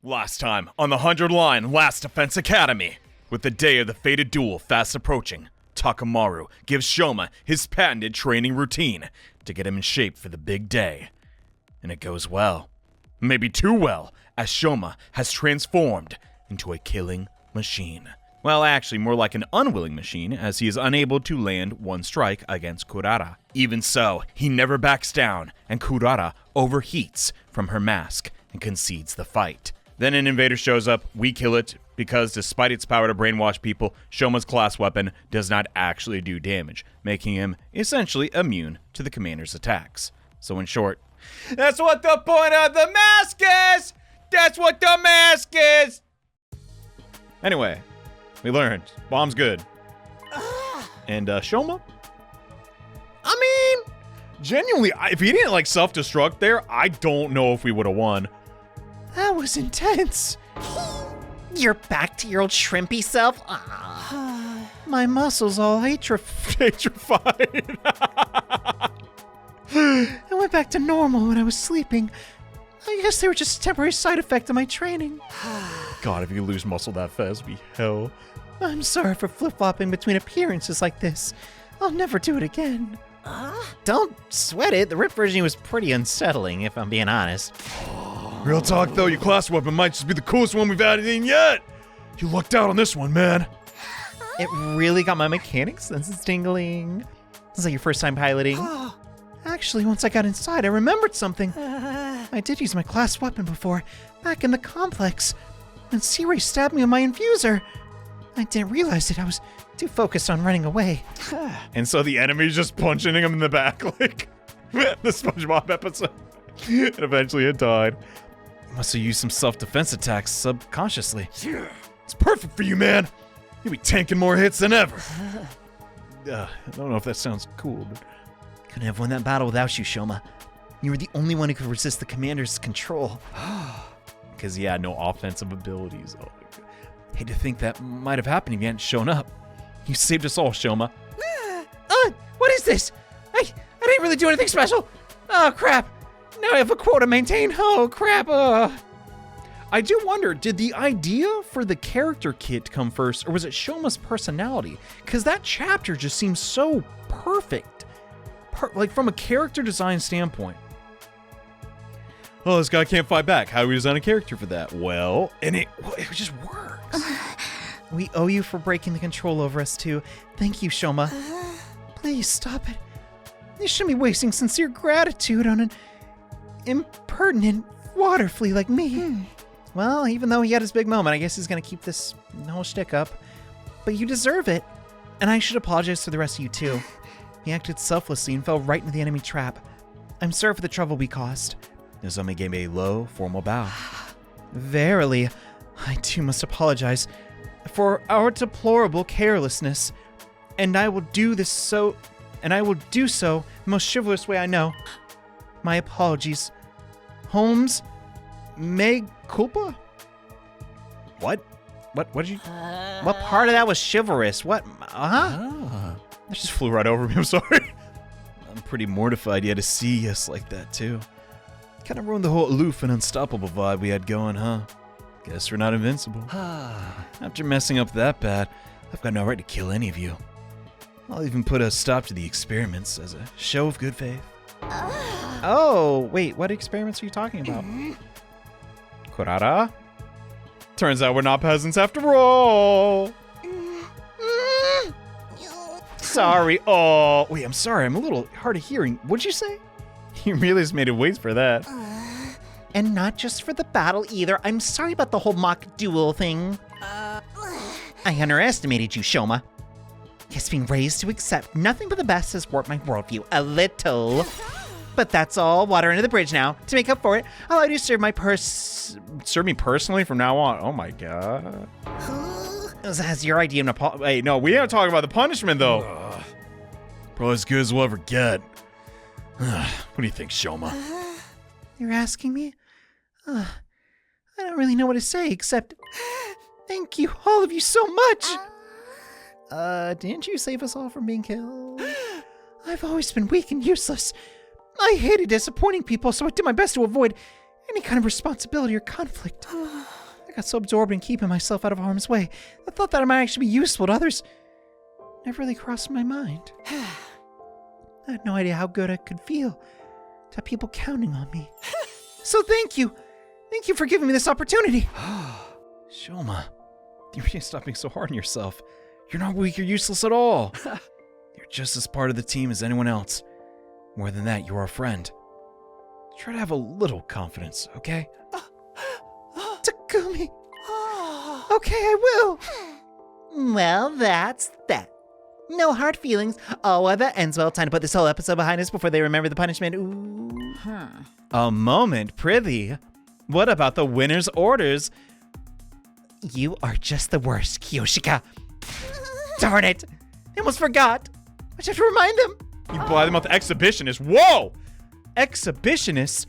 Last time on the 100 line Last Defense Academy. With the day of the fated duel fast approaching, Takamaru gives Shoma his patented training routine to get him in shape for the big day. And it goes well. Maybe too well, as Shoma has transformed into a killing machine. Well, actually, more like an unwilling machine, as he is unable to land one strike against Kurara. Even so, he never backs down, and Kurara overheats from her mask and concedes the fight. Then an invader shows up, we kill it, because despite its power to brainwash people, Shoma's class weapon does not actually do damage, making him essentially immune to the commander's attacks. So in short, that's what the point of the mask is! That's what the mask is! Anyway, we learned, bomb's good. And Shoma? I mean, genuinely, if he didn't like self-destruct there, I don't know if we would have won. That was intense. You're back to your old shrimpy self? My muscles all Atrified. I went back to normal when I was sleeping. I guess they were just a temporary side effect of my training. God, if you lose muscle that fast, it'd be hell. I'm sorry for flip-flopping between appearances like this. I'll never do it again. Don't sweat it. The ripped version was pretty unsettling, if I'm being honest. Real talk though, your class weapon might just be the coolest one we've added in yet. You lucked out on this one, man. It really got my mechanic senses tingling. This is like your first time piloting. Actually, once I got inside, I remembered something. I did use my class weapon before, back in the complex, when C-Ray stabbed me with my infuser. I didn't realize it. I was too focused on running away. And so the enemy's just punching him in the back like the SpongeBob episode. And eventually it died. You must have used some self-defense attacks subconsciously. It's perfect for you, man. You'll be tanking more hits than ever. I don't know if that sounds cool, but... Couldn't have won that battle without you, Shoma. You were the only one who could resist the commander's control. Because he had no offensive abilities. Oh, hate to think that might have happened if you hadn't shown up. You saved us all, Shoma. What is this? I didn't really do anything special. Oh, crap. Now I have a quota to maintain. Oh, crap. I do wonder, did the idea for the character kit come first, or was it Shoma's personality? Because that chapter just seems so perfect. Like, from a character design standpoint. Oh, this guy can't fight back. How do we design a character for that? Well, it just works. We owe you for breaking the control over us, too. Thank you, Shoma. Please, stop it. You shouldn't be wasting sincere gratitude on an impertinent water flea like me. Well, even though he had his big moment, I guess he's gonna keep this whole shtick up. But you deserve it. And I should apologize to the rest of you, too. He acted selflessly and fell right into the enemy trap. I'm sorry for the trouble we caused. Nozomi gave a low, formal bow. Verily, I too must apologize for our deplorable carelessness. And I will do so the most chivalrous way I know. My apologies. Holmes, meg culpa? What? What did you... What part of that was chivalrous? What? That just flew right over me, I'm sorry. I'm pretty mortified you had to see us like that, too. Kind of ruined the whole aloof and unstoppable vibe we had going, huh? Guess we're not invincible. After messing up that bad, I've got no right to kill any of you. I'll even put a stop to the experiments as a show of good faith. Oh, wait, what experiments are you talking about? Kurara? Turns out we're not peasants after all. Sorry. Oh, wait, I'm sorry. I'm a little hard of hearing. What'd you say? You really just made it wait for that. And not just for the battle either. I'm sorry about the whole mock duel thing. I underestimated you, Shoma. Guess being raised to accept nothing but the best has warped my worldview a little. But that's all. Water under the bridge now. To make up for it, I'll allow you to serve me personally from now on. Oh my god. That's your idea of Hey, no, we ain't talking about the punishment though. Probably as good as we'll ever get. What do you think, Shoma? You're asking me? I don't really know what to say except thank you, all of you, so much. Didn't you save us all from being killed? I've always been weak and useless. I hated disappointing people, so I did my best to avoid any kind of responsibility or conflict. I got so absorbed in keeping myself out of harm's way, the thought that I might actually be useful to others never really crossed my mind. I had no idea how good I could feel to have people counting on me. So thank you. Thank you for giving me this opportunity. Shoma, you need to stop being so hard on yourself. You're not weak or useless at all. You're just as part of the team as anyone else. More than that, you're a friend. Try to have a little confidence, okay? Takumi. Okay, I will. Well, that's that. No hard feelings. Oh, well, that ends well. Time to put this whole episode behind us before they remember the punishment. Ooh. A moment, Prithee. What about the winner's orders? You are just the worst, Kyoshika. Darn it. I almost forgot. I should have to remind them. You buy them out the exhibitionist. Whoa! Exhibitionists?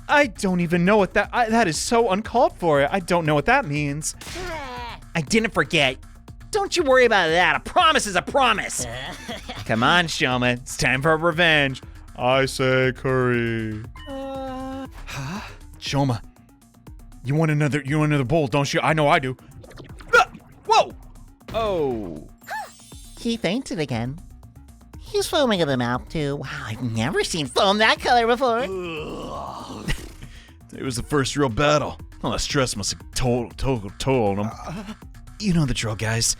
I don't even know what that is so uncalled for. I don't know what that means. I didn't forget. Don't you worry about that. A promise is a promise. Come on, Shoma. It's time for revenge. I say curry. Shoma, you want another bowl, don't you? I know I do. Whoa! Oh. He fainted again. He's foaming at the mouth, too. Wow, I've never seen foam that color before. It was the first real battle. All that stress must have told on him. You know the drill, guys.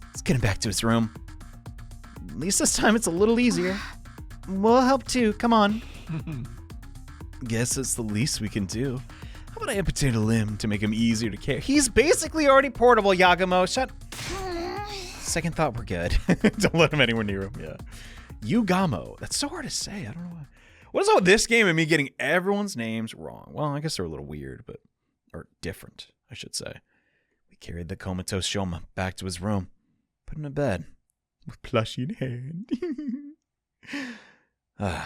Let's get him back to his room. At least this time it's a little easier. We'll help too. Come on. Guess that's the least we can do. How about I amputate a limb to make him easier to carry? He's basically already portable, Yagumo. Shut. Second thought, we're good. Don't let him anywhere near him. Yeah. Yugamo. That's so hard to say. I don't know why. What is all this game and me getting everyone's names wrong? Well, I guess they're a little weird, or different, I should say. We carried the comatose Shoma back to his room, put him to bed with plushie in hand. Now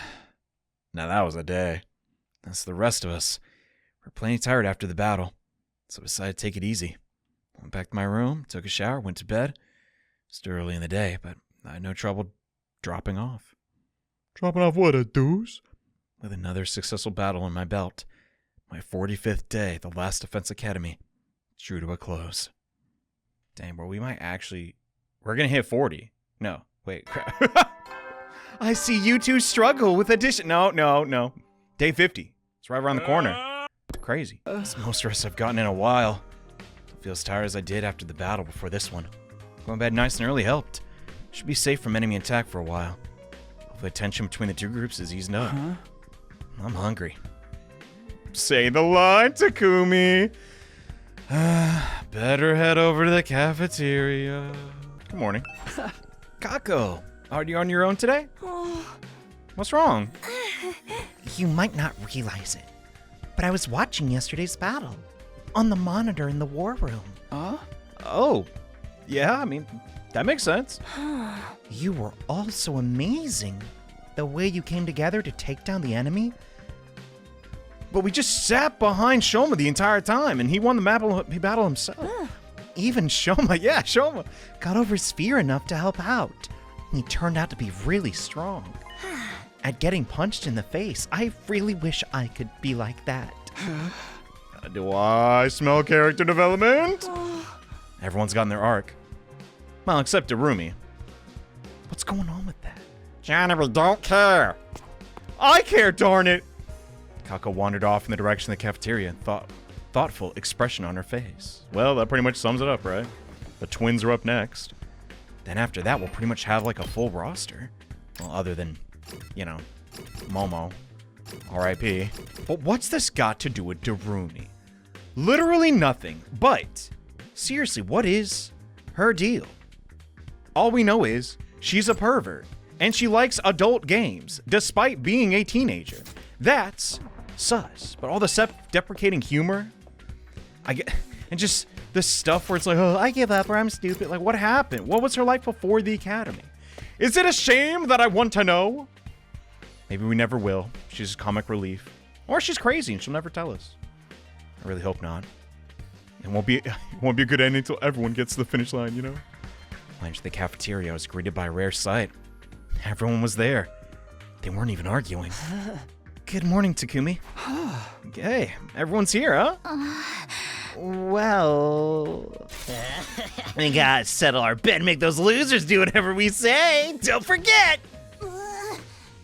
that was a day. That's the rest of us. We're plenty tired after the battle, so I decided to take it easy. Went back to my room, took a shower, went to bed. Still early in the day, but I had no trouble dropping off. Dropping off what, a deuce? With another successful battle in my belt, my 45th day at the Last Defense Academy drew to a close. Dang, bro, we're gonna hit 40. No, wait, crap. I see you two struggle with addition. No. Day 50. It's right around the corner. Crazy. It's the most rest I've gotten in a while. Don't feel as tired as I did after the battle before this one. Going to bed nice and early helped. Should be safe from enemy attack for a while. Hopefully tension between the two groups is easing up. I'm hungry. Say the line, Takumi. Better head over to the cafeteria. Good morning. Kako, are you on your own today? What's wrong? You might not realize it, but I was watching yesterday's battle on the monitor in the war room. Oh, yeah, I mean, that makes sense. You were all so amazing. The way you came together to take down the enemy. But we just sat behind Shoma the entire time, and he won the battle himself. Even Shoma, got over his fear enough to help out. He turned out to be really strong. At getting punched in the face, I really wish I could be like that. Do I smell character development? Everyone's gotten their arc. Well, except Darumi. What's going on with that? Johnny, we don't care. I care, darn it! Kako wandered off in the direction of the cafeteria and thoughtful expression on her face. Well, that pretty much sums it up, right? The twins are up next. Then after that, we'll pretty much have like a full roster. Well, other than, Momo. R.I.P. But what's this got to do with Darumi? Literally nothing, but seriously, what is her deal? All we know is she's a pervert, and she likes adult games, despite being a teenager. That's sus. But all the self-deprecating humor, and just the stuff where it's like, oh, I give up or I'm stupid. Like, what happened? What was her life before the academy? Is it a shame that I want to know? Maybe we never will. She's just comic relief. Or she's crazy and she'll never tell us. I really hope not. It won't be a good ending until everyone gets to the finish line, When I entered the cafeteria, I was greeted by a rare sight. Everyone was there. They weren't even arguing. Good morning, Takumi. Okay, everyone's here, huh? Well, we gotta settle our bet and make those losers do whatever we say. Don't forget.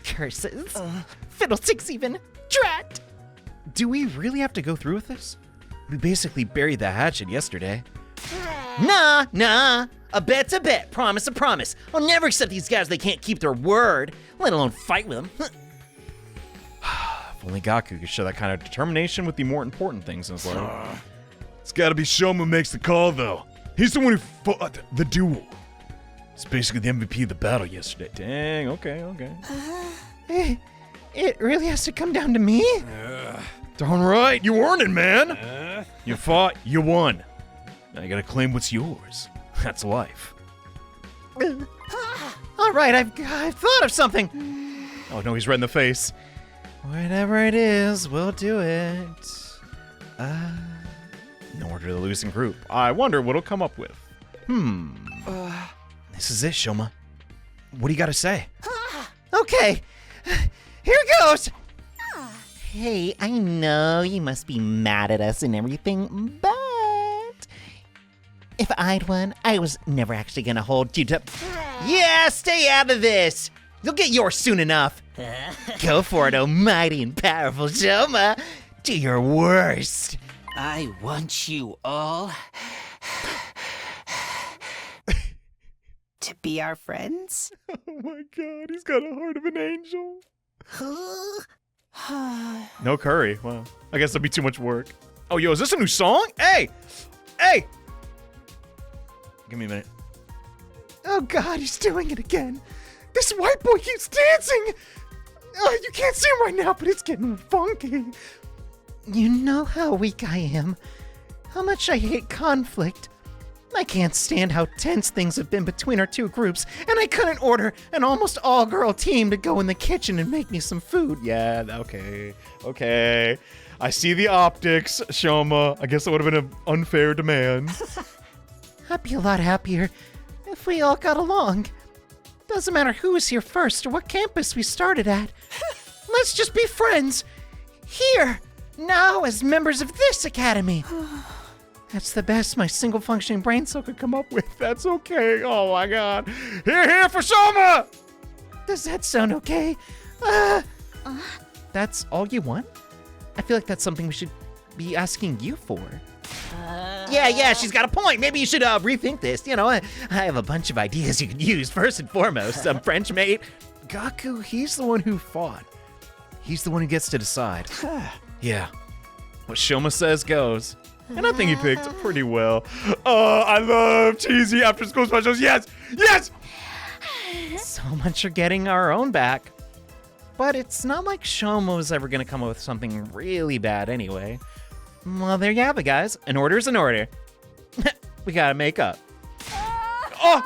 Curses. Fiddlesticks even. Drat. Do we really have to go through with this? We basically buried the hatchet yesterday. Nah. A bet's a bet. Promise a promise. I'll never accept these guys. They can't keep their word, let alone fight with them. If only Gaku could show that kind of determination with the more important things in his life. It's gotta be Shoma who makes the call, though. He's the one who fought the duel. He's basically the MVP of the battle yesterday. Dang, okay. It really has to come down to me? Darn right, you earned it, man. You fought, you won. Now you gotta claim what's yours. That's life. All right, I've thought of something. Oh no, he's red in the face. Whatever it is, we'll do it. In order to the losing group. I wonder what he'll come up with. This is it, Shoma. What do you got to say? Okay, here goes. Hey, I know you must be mad at us and everything, but if I'd won, I was never actually gonna hold you to. Yeah, stay out of this. You'll get yours soon enough. Go for it, almighty and powerful Shoma. Do your worst. I want you all to be our friends. Oh my god, he's got a heart of an angel. No curry. Wow. I guess that'd be too much work. Oh, yo, is this a new song? Hey! Give me a minute. Oh God, he's doing it again. This white boy keeps dancing. You can't see him right now, but it's getting funky. You know how weak I am. How much I hate conflict. I can't stand how tense things have been between our two groups, and I couldn't order an almost all-girl team to go in the kitchen and make me some food. Yeah, okay. I see the optics, Shoma. I guess that would have been an unfair demand. I'd be a lot happier if we all got along. Doesn't matter who was here first or what campus we started at. Let's just be friends. Here, now, as members of this academy. That's the best my single functioning brain cell could come up with. That's okay. Oh my god. Here for Shoma! Does that sound okay? That's all you want? I feel like that's something we should be asking you for. Yeah, she's got a point. Maybe you should rethink this. You know, I have a bunch of ideas you could use. First and foremost, some French mate. Gaku, he's the one who fought. He's the one who gets to decide. Yeah. What Shoma says goes. And I think he picked pretty well. Oh, I love cheesy after school specials. Yes! So much for getting our own back. But it's not like Shoma was ever going to come up with something really bad anyway. Well, there you have it, guys. An order's an order. We gotta make up. Oh!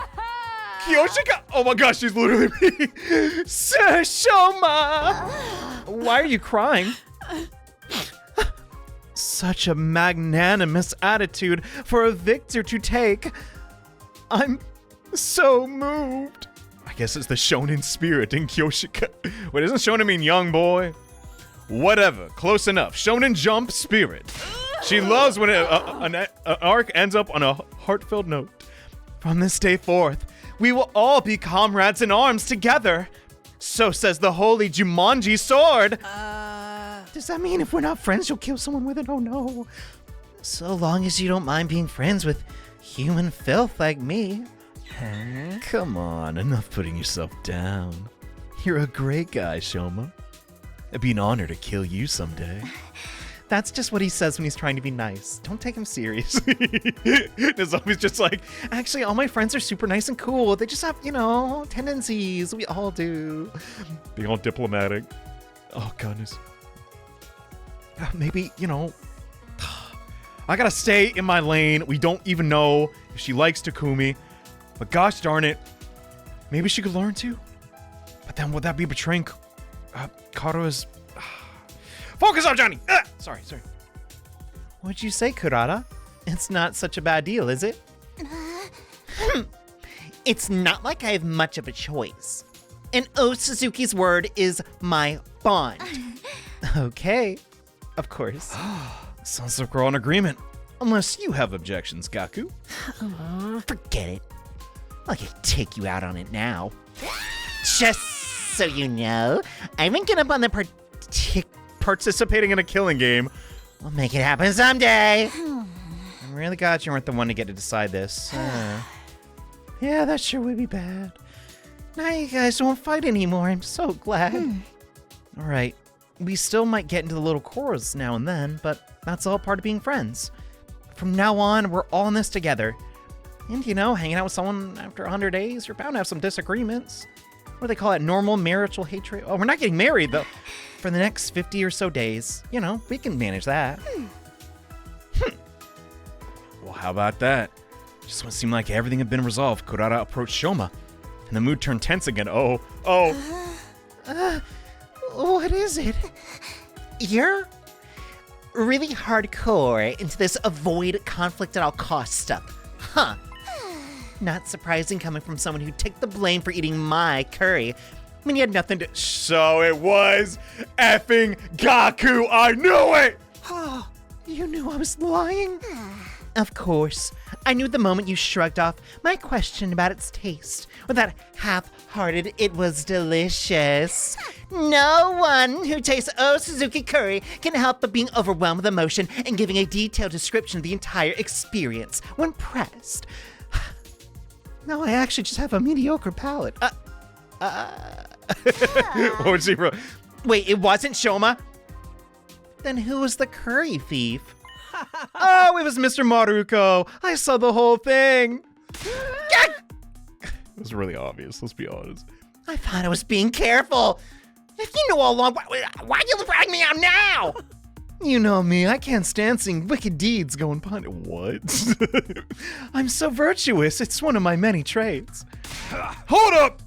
Kiyoshika! Oh my gosh, she's literally me. Sir Shoma! Why are you crying? Such a magnanimous attitude for a victor to take. I'm so moved. I guess it's the shonen spirit in Kyoshika. Wait, doesn't shonen mean young boy? Whatever, close enough. Shonen Jump spirit. She loves when an arc ends up on a heartfelt note. From this day forth, we will all be comrades in arms together. So says the holy Jumanji sword. Does that mean if we're not friends, you'll kill someone with it? Oh no. So long as you don't mind being friends with human filth like me. Come on, enough putting yourself down. You're a great guy, Shoma. It'd be an honor to kill you someday. That's just what he says when he's trying to be nice. Don't take him seriously. Nozomi's just like, actually, all my friends are super nice and cool. They just have, tendencies. We all do. Being all diplomatic. Oh, goodness. Maybe, I gotta stay in my lane. We don't even know if she likes Takumi. But gosh darn it. Maybe she could learn to. But then would that be betraying Karu's... Focus on Johnny! Sorry. What'd you say, Kurata? It's not such a bad deal, is it? It's not like I have much of a choice. And Suzuki's word is my bond. Okay. Of course. Sounds like we're all in agreement. Unless you have objections, Gaku. Forget it. I'll take you out on it now. Just so you know, I haven't given up on the Participating in a killing game. We'll make it happen someday. I'm really glad you weren't the one to get to decide this. Yeah, that sure would be bad. Now you guys don't fight anymore. I'm so glad. All right. We still might get into the little quarrels now and then, but that's all part of being friends. From now on, we're all in this together. And, you know, hanging out with someone after 100 days, you're bound to have some disagreements. What do they call it? Normal marital hatred? Oh, we're not getting married, though. For the next 50 or so days, you know, we can manage that. Well, how about that? Just when it seemed like everything had been resolved, Kurara approached Shoma, and the mood turned tense again. What is it? You're really hardcore into this avoid conflict at all costs stuff, huh? Not surprising coming from someone who took the blame for eating my curry when you had nothing to... So it was effing Gaku. I knew it! You knew I was lying? Of course. I knew the moment you shrugged off my question about its taste. With that half-hearted, it was delicious. No one who tastes Suzuki curry can help but being overwhelmed with emotion and giving a detailed description of the entire experience when pressed. No, I actually just have a mediocre palate. What was he wrote? Wait, it wasn't Shoma? Then who was the curry thief? Oh, it was Mr. Maruko. I saw the whole thing. It was really obvious, let's be honest. I thought I was being careful. If you knew all along, why you drag me out now? You know me, I can't stand seeing wicked deeds going behind it. What? I'm so virtuous, it's one of my many traits. Hold up!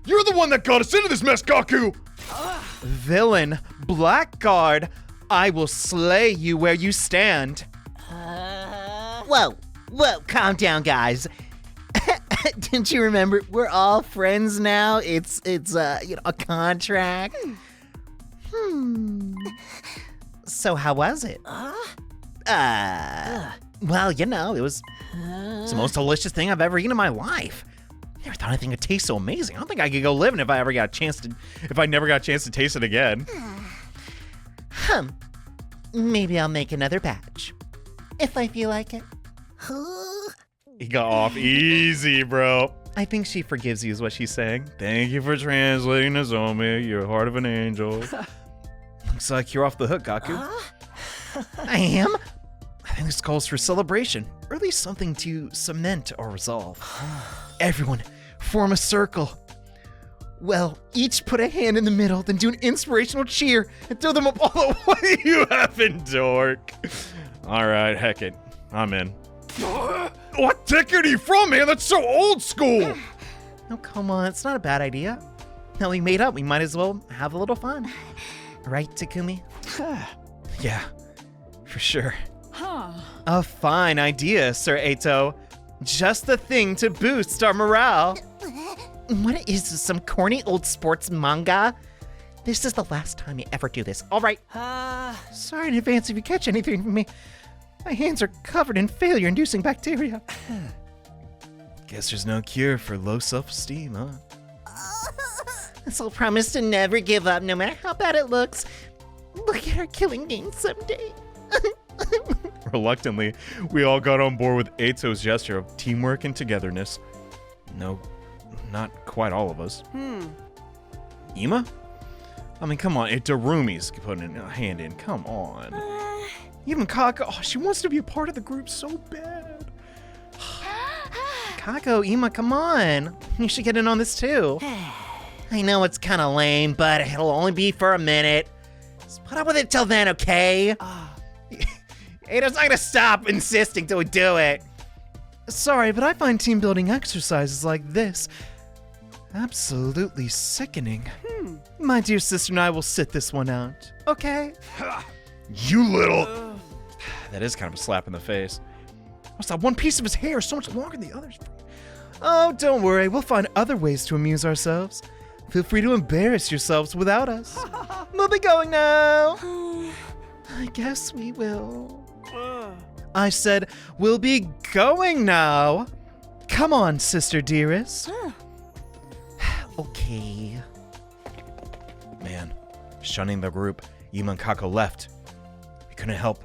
You're the one that got us into this mess, Gaku! Villain, blackguard, I will slay you where you stand. Whoa, calm down, guys. Didn't you remember? We're all friends now. It's a contract. So how was it? Well, you know, it was the most delicious thing I've ever eaten in my life. Never thought anything could taste so amazing. I don't think I could go living if I never got a chance to taste it again. Maybe I'll make another batch. If I feel like it. He got off easy, bro. I think she forgives you is what she's saying. Thank you for translating, Nozomi. You're heart of an angel. Looks like you're off the hook, Gaku. I am? I think this calls for celebration, or at least something to cement our resolve. Everyone, form a circle. Well, each put a hand in the middle, then do an inspirational cheer and throw them up all the way. You effing dork. All right, heck it. I'm in. What ticket are you from, man? That's so old school. Oh, come on. It's not a bad idea. Now we made up. We might as well have a little fun. Right, Takumi? Yeah, for sure. A fine idea, Sir Eito. Just the thing to boost our morale. What is this, some corny old sports manga? This is the last time you ever do this. All right. Sorry in advance if you catch anything from me. My hands are covered in failure-inducing bacteria. Guess there's no cure for low self-esteem, huh? So promise to never give up, no matter how bad it looks. Look at our killing game someday. Reluctantly, we all got on board with Eito's gesture of teamwork and togetherness. No, not quite all of us. Ima? I mean, come on, Rumi's putting a hand in. Come on. Even Kako, she wants to be a part of the group so bad. Kako, Ima, come on. You should get in on this too. I know it's kind of lame, but it'll only be for a minute. Just put up with it till then, okay? Eito's not gonna stop insisting till we do it. Sorry, but I find team building exercises like this absolutely sickening. My dear sister and I will sit this one out, okay? You little... That is kind of a slap in the face. What's that one piece of his hair so much longer than the others? Oh, don't worry, we'll find other ways to amuse ourselves. Feel free to embarrass yourselves without us. We'll be going now. I guess we will. I said, we'll be going now. Come on, sister dearest. Okay. Man, shunning the group, Yuma and Kako left. We couldn't help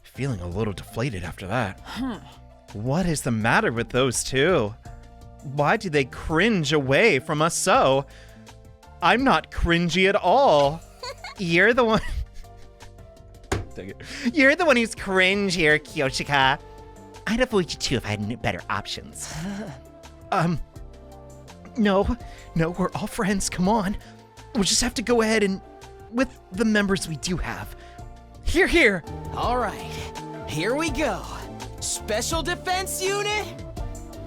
feeling a little deflated after that. What is the matter with those two? Why do they cringe away from us so? I'm not cringy at all. You're the one. You're the one who's cringe here, Kyoshika. I'd avoid you too if I had better options. No, we're all friends. Come on. We'll just have to go ahead and with the members we do have. Here. All right, here we go. Special Defense Unit,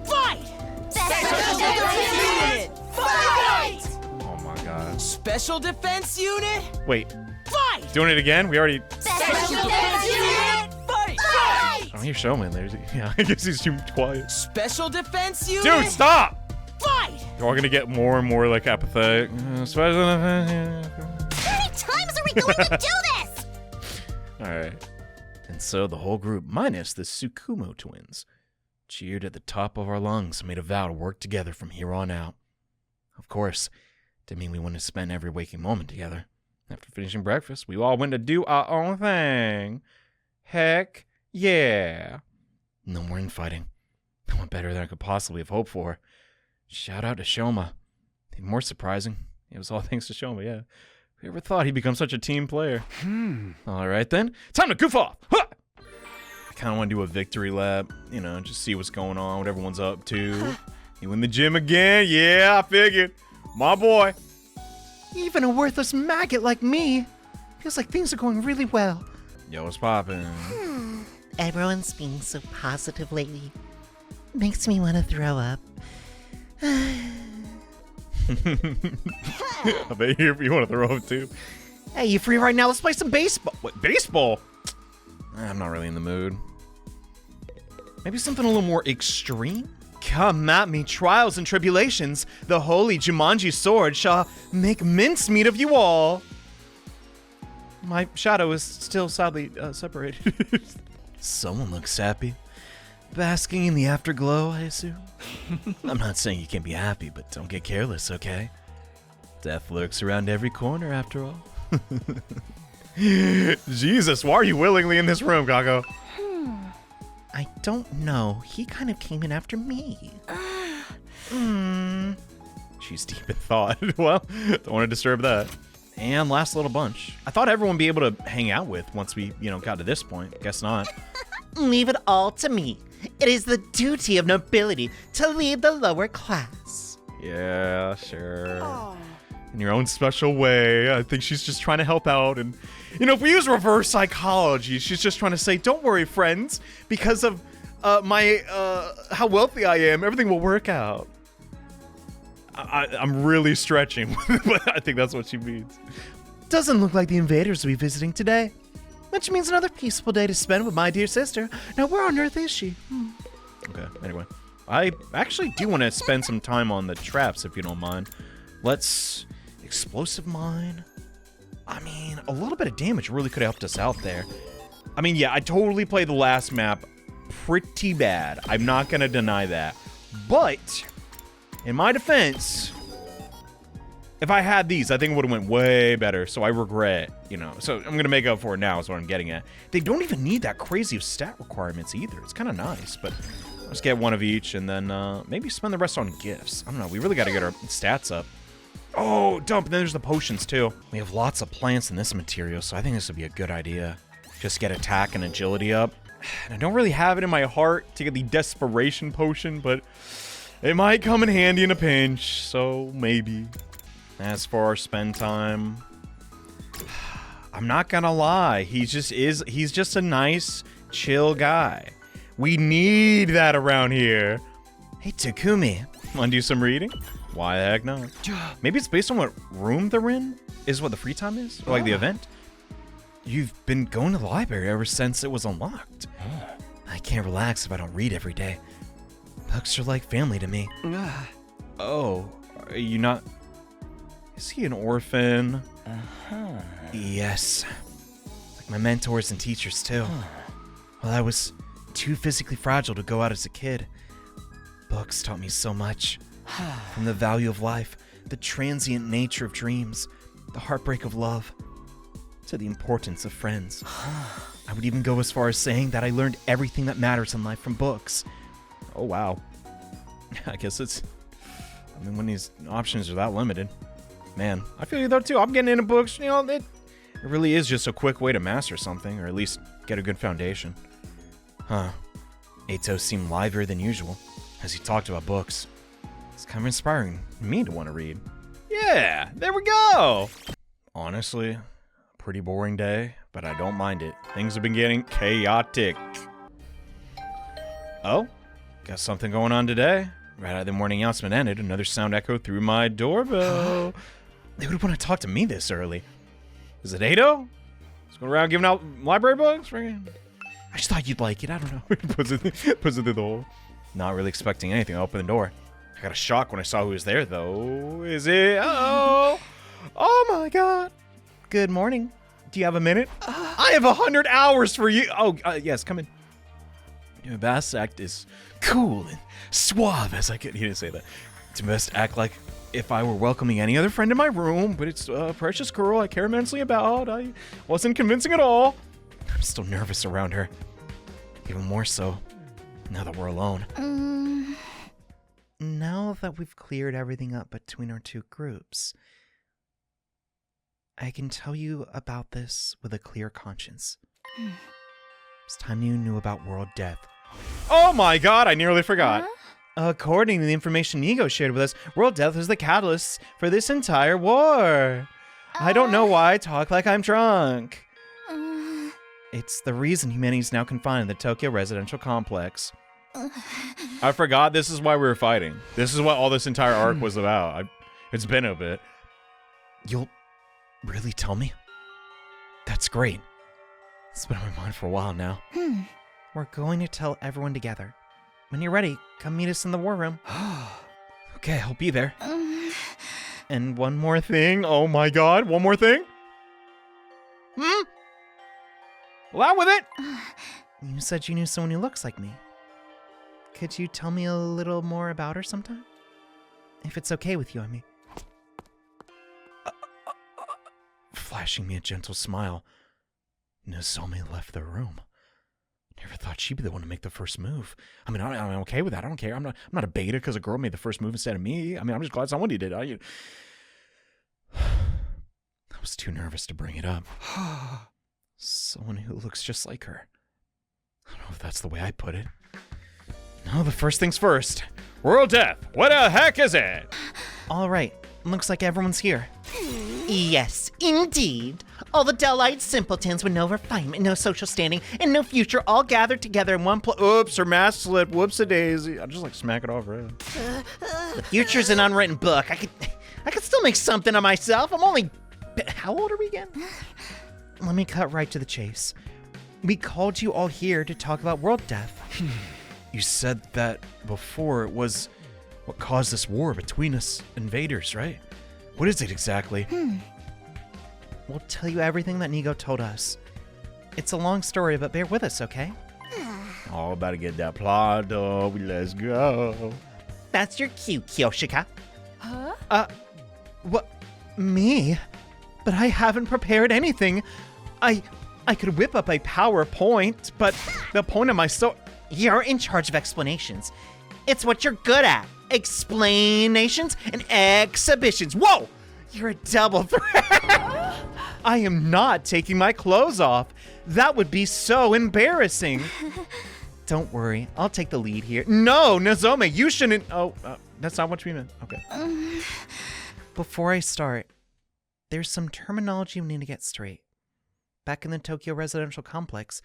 fight! Special Defense Unit, fight! Oh my god. Special Defense Unit, Wait, fight! doing it again? We already... Special Defense Unit, fight! I don't hear Showman. Yeah, I guess he's too quiet. Special Defense Unit, Dude, stop! fight! You're all gonna get more and more like apathetic. Special defense. How many times are we going to do this? Alright. And so the whole group, minus the Tsukumo twins, cheered at the top of our lungs and made a vow to work together from here on out. Of course, didn't mean we wouldn't spend every waking moment together. After finishing breakfast, we all went to do our own thing. Heck yeah. No more infighting. It went better than I could possibly have hoped for. Shout out to Shoma. Even more surprising, it was all thanks to Shoma, yeah. Who ever thought he'd become such a team player? All right then, time to goof off. Huh! I kind of want to do a victory lap, you know, just see what's going on, what everyone's up to. You in the gym again? Yeah, I figured. My boy. Even a worthless maggot like me feels like things are going really well. Yo, what's poppin'? Everyone's being so positive lately. Makes me want to throw up. I bet you want to throw up too. Hey, you free right now? Let's play some baseball. What, baseball? I'm not really in the mood. Maybe something a little more extreme? Come at me, trials and tribulations. The holy Jumanji sword shall make mincemeat of you all. My shadow is still sadly separated. Someone looks happy. Basking in the afterglow, I assume. I'm not saying you can't be happy, but don't get careless, okay? Death lurks around every corner, after all. Jesus, why are you willingly in this room, Kako? I don't know. He kind of came in after me. She's deep in thought. Well, don't want to disturb that. And last little bunch. I thought everyone would be able to hang out with once we, got to this point. Guess not. Leave it all to me. It is the duty of nobility to lead the lower class. Yeah, sure. In your own special way. I think she's just trying to help out. And, if we use reverse psychology, she's just trying to say, don't worry, friends. Because of my how wealthy I am, everything will work out. I'm really stretching, but I think that's what she means. Doesn't look like the invaders will be visiting today. Which means another peaceful day to spend with my dear sister. Now, where on earth is she? Okay, anyway. I actually do want to spend some time on the traps, if you don't mind. Let's... Explosive mine? I mean, a little bit of damage really could have helped us out there. I mean, yeah, I totally played the last map pretty bad. I'm not going to deny that. But, in my defense... If I had these, I think it would have went way better, so I regret, So I'm going to make up for it now is what I'm getting at. They don't even need that crazy of stat requirements either. It's kind of nice, but let's get one of each and then maybe spend the rest on gifts. I don't know. We really got to get our stats up. Oh, dump. And then there's the potions, too. We have lots of plants in this material, so I think this would be a good idea. Just get attack and agility up. And I don't really have it in my heart to get the desperation potion, but it might come in handy in a pinch, so maybe. As for our spend time, I'm not gonna lie, he's just a nice, chill guy. We need that around here. Hey, Takumi, wanna do some reading? Why the heck not? Maybe it's based on what room they're in? Is what the free time is? Or like the event? You've been going to the library ever since it was unlocked. I can't relax if I don't read every day. Books are like family to me. Oh, are you not... Is he an orphan? Yes. Like my mentors and teachers, too. Well, I was too physically fragile to go out as a kid. Books taught me so much. From the value of life, the transient nature of dreams, the heartbreak of love, to the importance of friends. I would even go as far as saying that I learned everything that matters in life from books. Oh, wow. I guess when these options are that limited. Man, I feel you though too. I'm getting into books, it really is just a quick way to master something, or at least get a good foundation. Huh. Ato seemed livelier than usual as he talked about books. It's kind of inspiring me to want to read. Yeah, there we go! Honestly, pretty boring day, but I don't mind it. Things have been getting chaotic. Oh, got something going on today. Right after the morning announcement ended, another sound echoed through my doorbell. They would want to talk to me this early. Is it Ado? He's going around giving out library books? I just thought you'd like it. I don't know. puts it through the hole. Not really expecting anything. I opened the door. I got a shock when I saw who was there, though. Is it? Uh-oh. Oh, my God. Good morning. Do you have a minute? I have 100 hours for you. Oh, yes, come in. Your best act is cool and suave as I could. He didn't say that. To best act like if I were welcoming any other friend in my room, but it's a precious girl I care immensely about. I wasn't convincing at all. I'm still nervous around her. Even more so now that we're alone. Now that we've cleared everything up between our two groups, I can tell you about this with a clear conscience. It's time you knew about world death. Oh my God, I nearly forgot. Huh? According to the information Nigo shared with us, world death is the catalyst for this entire war. I don't know why I talk like I'm drunk. It's the reason humanity is now confined in the Tokyo residential complex. I forgot this is why we were fighting. This is what all this entire arc was about. It's been a bit. You'll really tell me? That's great. It's been on my mind for a while now. We're going to tell everyone together. When you're ready, come meet us in the war room. Okay, I'll be there. And one more thing. Oh my God, one more thing? Well, out with it! You said you knew someone who looks like me. Could you tell me a little more about her sometime? If it's okay with you, I mean. Flashing me a gentle smile, Nozomi left the room. Never thought she'd be the one to make the first move. I mean, I'm okay with that. I don't care. I'm not a beta because a girl made the first move instead of me. I mean, I'm just glad someone did it. I was too nervous to bring it up. Someone who looks just like her. I don't know if that's the way I put it. No, the first things first. World death. What the heck is it? All right. Looks like everyone's here. Yes, indeed. All the dull-eyed simpletons with no refinement, no social standing, and no future all gathered together in one place. Oops, her mask slipped. Whoops-a-daisy. I'll just smack it off, right? The future's an unwritten book. I could still make something of myself. I'm only... How old are we again? Let me cut right to the chase. We called you all here to talk about world death. You said that before it was what caused this war between us invaders, right? What is it exactly? We'll tell you everything that Nigo told us. It's a long story, but bear with us, okay? Oh, about to get that plot, dog. Let's go. That's your cue, Kyoshika. Huh? What? Me? But I haven't prepared anything. I could whip up a PowerPoint, but the point of my You're in charge of explanations. It's what you're good at. Explanations and exhibitions. Whoa! You're a double threat. I am not taking my clothes off. That would be so embarrassing. Don't worry, I'll take the lead here. No, Nozomi, you shouldn't. Oh, that's not what we meant. Okay. Before I start, there's some terminology we need to get straight. Back in the Tokyo residential complex,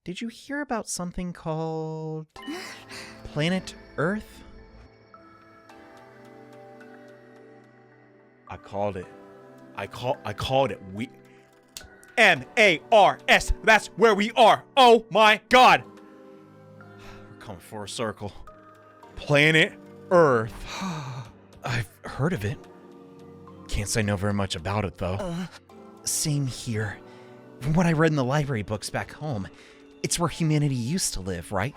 did you hear about something called Planet Earth? I called it. I called it. M-A-R-S. That's where we are. Oh my God. We're coming for a circle. Planet Earth. I've heard of it. Can't say know very much about it, though. Same here. From what I read in the library books back home, it's where humanity used to live, right?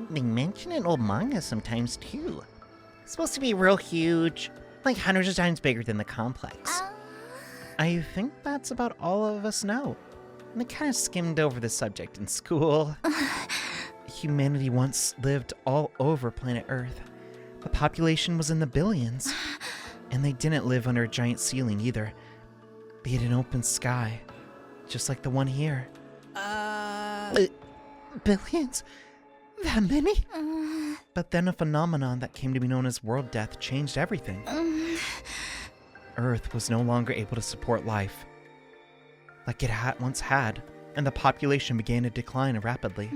They mention it in old manga sometimes, too. It's supposed to be real huge, like hundreds of times bigger than the complex. I think that's about all of us know. I kind of skimmed over the subject in school. Humanity once lived all over planet Earth. The population was in the billions. And they didn't live under a giant ceiling either. They had an open sky, just like the one here. Billions? That many? But then a phenomenon that came to be known as world death changed everything. Earth was no longer able to support life like it once had, and the population began to decline rapidly.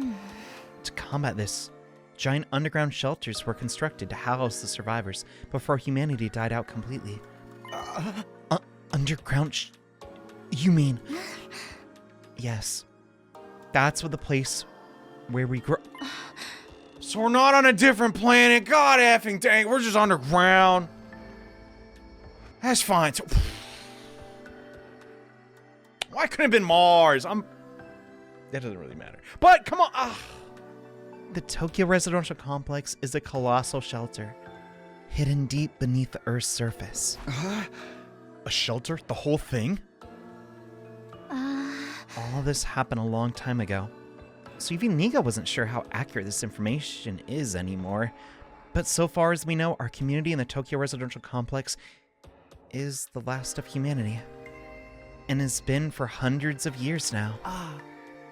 To combat this, giant underground shelters were constructed to house the survivors before humanity died out completely. Underground You mean... Yes. That's what the place where we grow... So we're not on a different planet? God effing dang, we're just underground. That's fine. So... Why couldn't it have been Mars? That doesn't really matter. But, come on! The Tokyo Residential Complex is a colossal shelter, hidden deep beneath the Earth's surface. A shelter? The whole thing? All of this happened a long time ago, so even Niga wasn't sure how accurate this information is anymore. But so far as we know, our community in the Tokyo Residential Complex is the last of humanity, and has been for hundreds of years now.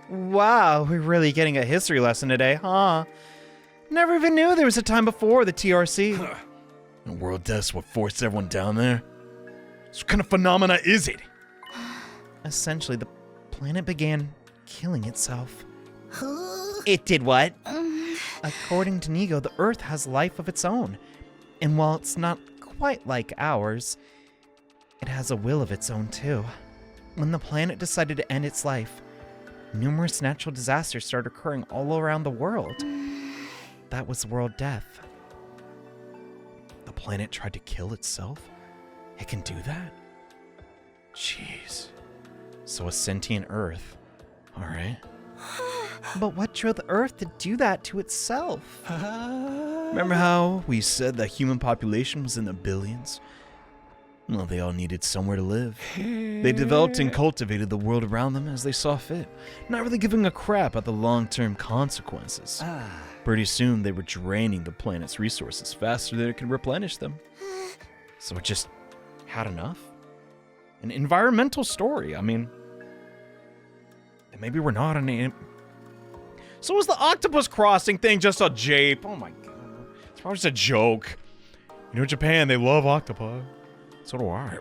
Wow, we're really getting a history lesson today, huh? Never even knew there was a time before the TRC. The world death's what forced everyone down there? So what kind of phenomena is it? Essentially, the planet began killing itself. It did what? According to Nigo, the Earth has life of its own. And while it's not quite like ours, it has a will of its own too. When the planet decided to end its life, numerous natural disasters started occurring all around the world. That was world death. The planet tried to kill itself? It can do that? Jeez. So a sentient Earth. Alright. But what drove the Earth to do that to itself? Remember how we said the human population was in the billions? Well, they all needed somewhere to live. They developed and cultivated the world around them as they saw fit, not really giving a crap about the long-term consequences. Pretty soon, they were draining the planet's resources faster than it could replenish them. So it just had enough. An environmental story, I mean. And maybe we're not an... So was the octopus crossing thing just a jape? Oh my god. It's probably just a joke. You know, Japan, they love octopi. So do I.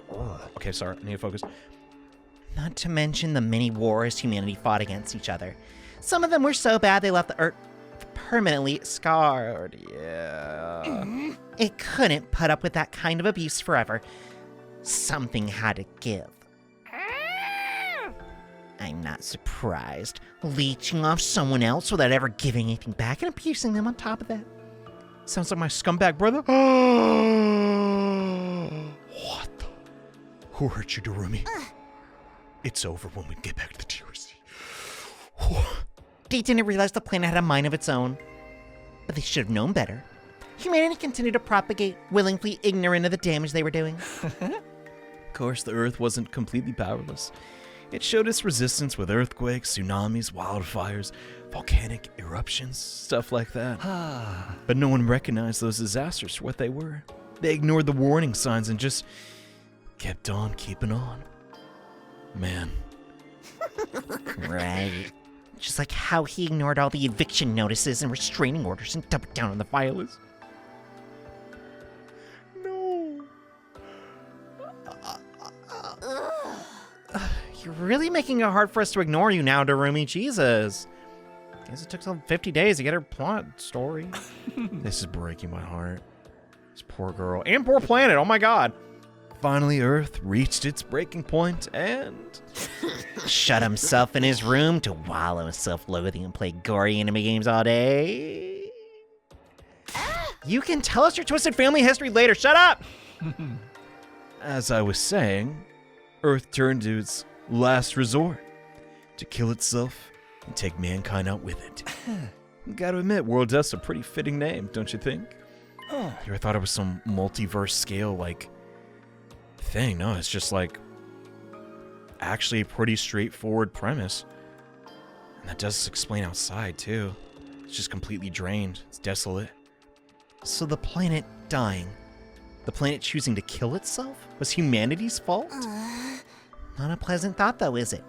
Okay, sorry, I need to focus. Not to mention the many wars humanity fought against each other. Some of them were so bad they left the Earth permanently scarred. Yeah. It couldn't put up with that kind of abuse forever. Something had to give. I'm not surprised. Leeching off someone else without ever giving anything back and abusing them on top of that. Sounds like my scumbag brother. What the? Who hurt you, Dorumi? It's over when we get back to the TRC. They didn't realize the planet had a mind of its own. But they should have known better. Humanity continued to propagate, willingly ignorant of the damage they were doing. Of course, the Earth wasn't completely powerless. It showed its resistance with earthquakes, tsunamis, wildfires, volcanic eruptions, stuff like that. But no one recognized those disasters for what they were. They ignored the warning signs and just kept on keeping on. Man. Right. Just like how he ignored all the eviction notices and restraining orders and doubled down on the violence. No. You're really making it hard for us to ignore you now, Dorumi. Jesus. Guess it took some 50 days to get her plot story. This is breaking my heart. This poor girl. And poor planet, oh my god. Finally, Earth reached its breaking point and... Shut himself in his room to wallow in self-loathing and play gory anime games all day. You can tell us your twisted family history later. Shut up! as I was saying, Earth turned to its last resort, to kill itself and take mankind out with it. Gotta admit, World Death's a pretty fitting name, don't you think? You ever thought it was some multiverse scale, thing? No, it's just, actually a pretty straightforward premise. And that does explain outside, too. It's just completely drained. It's desolate. So the planet dying, the planet choosing to kill itself, was humanity's fault? Not a pleasant thought, though, is it?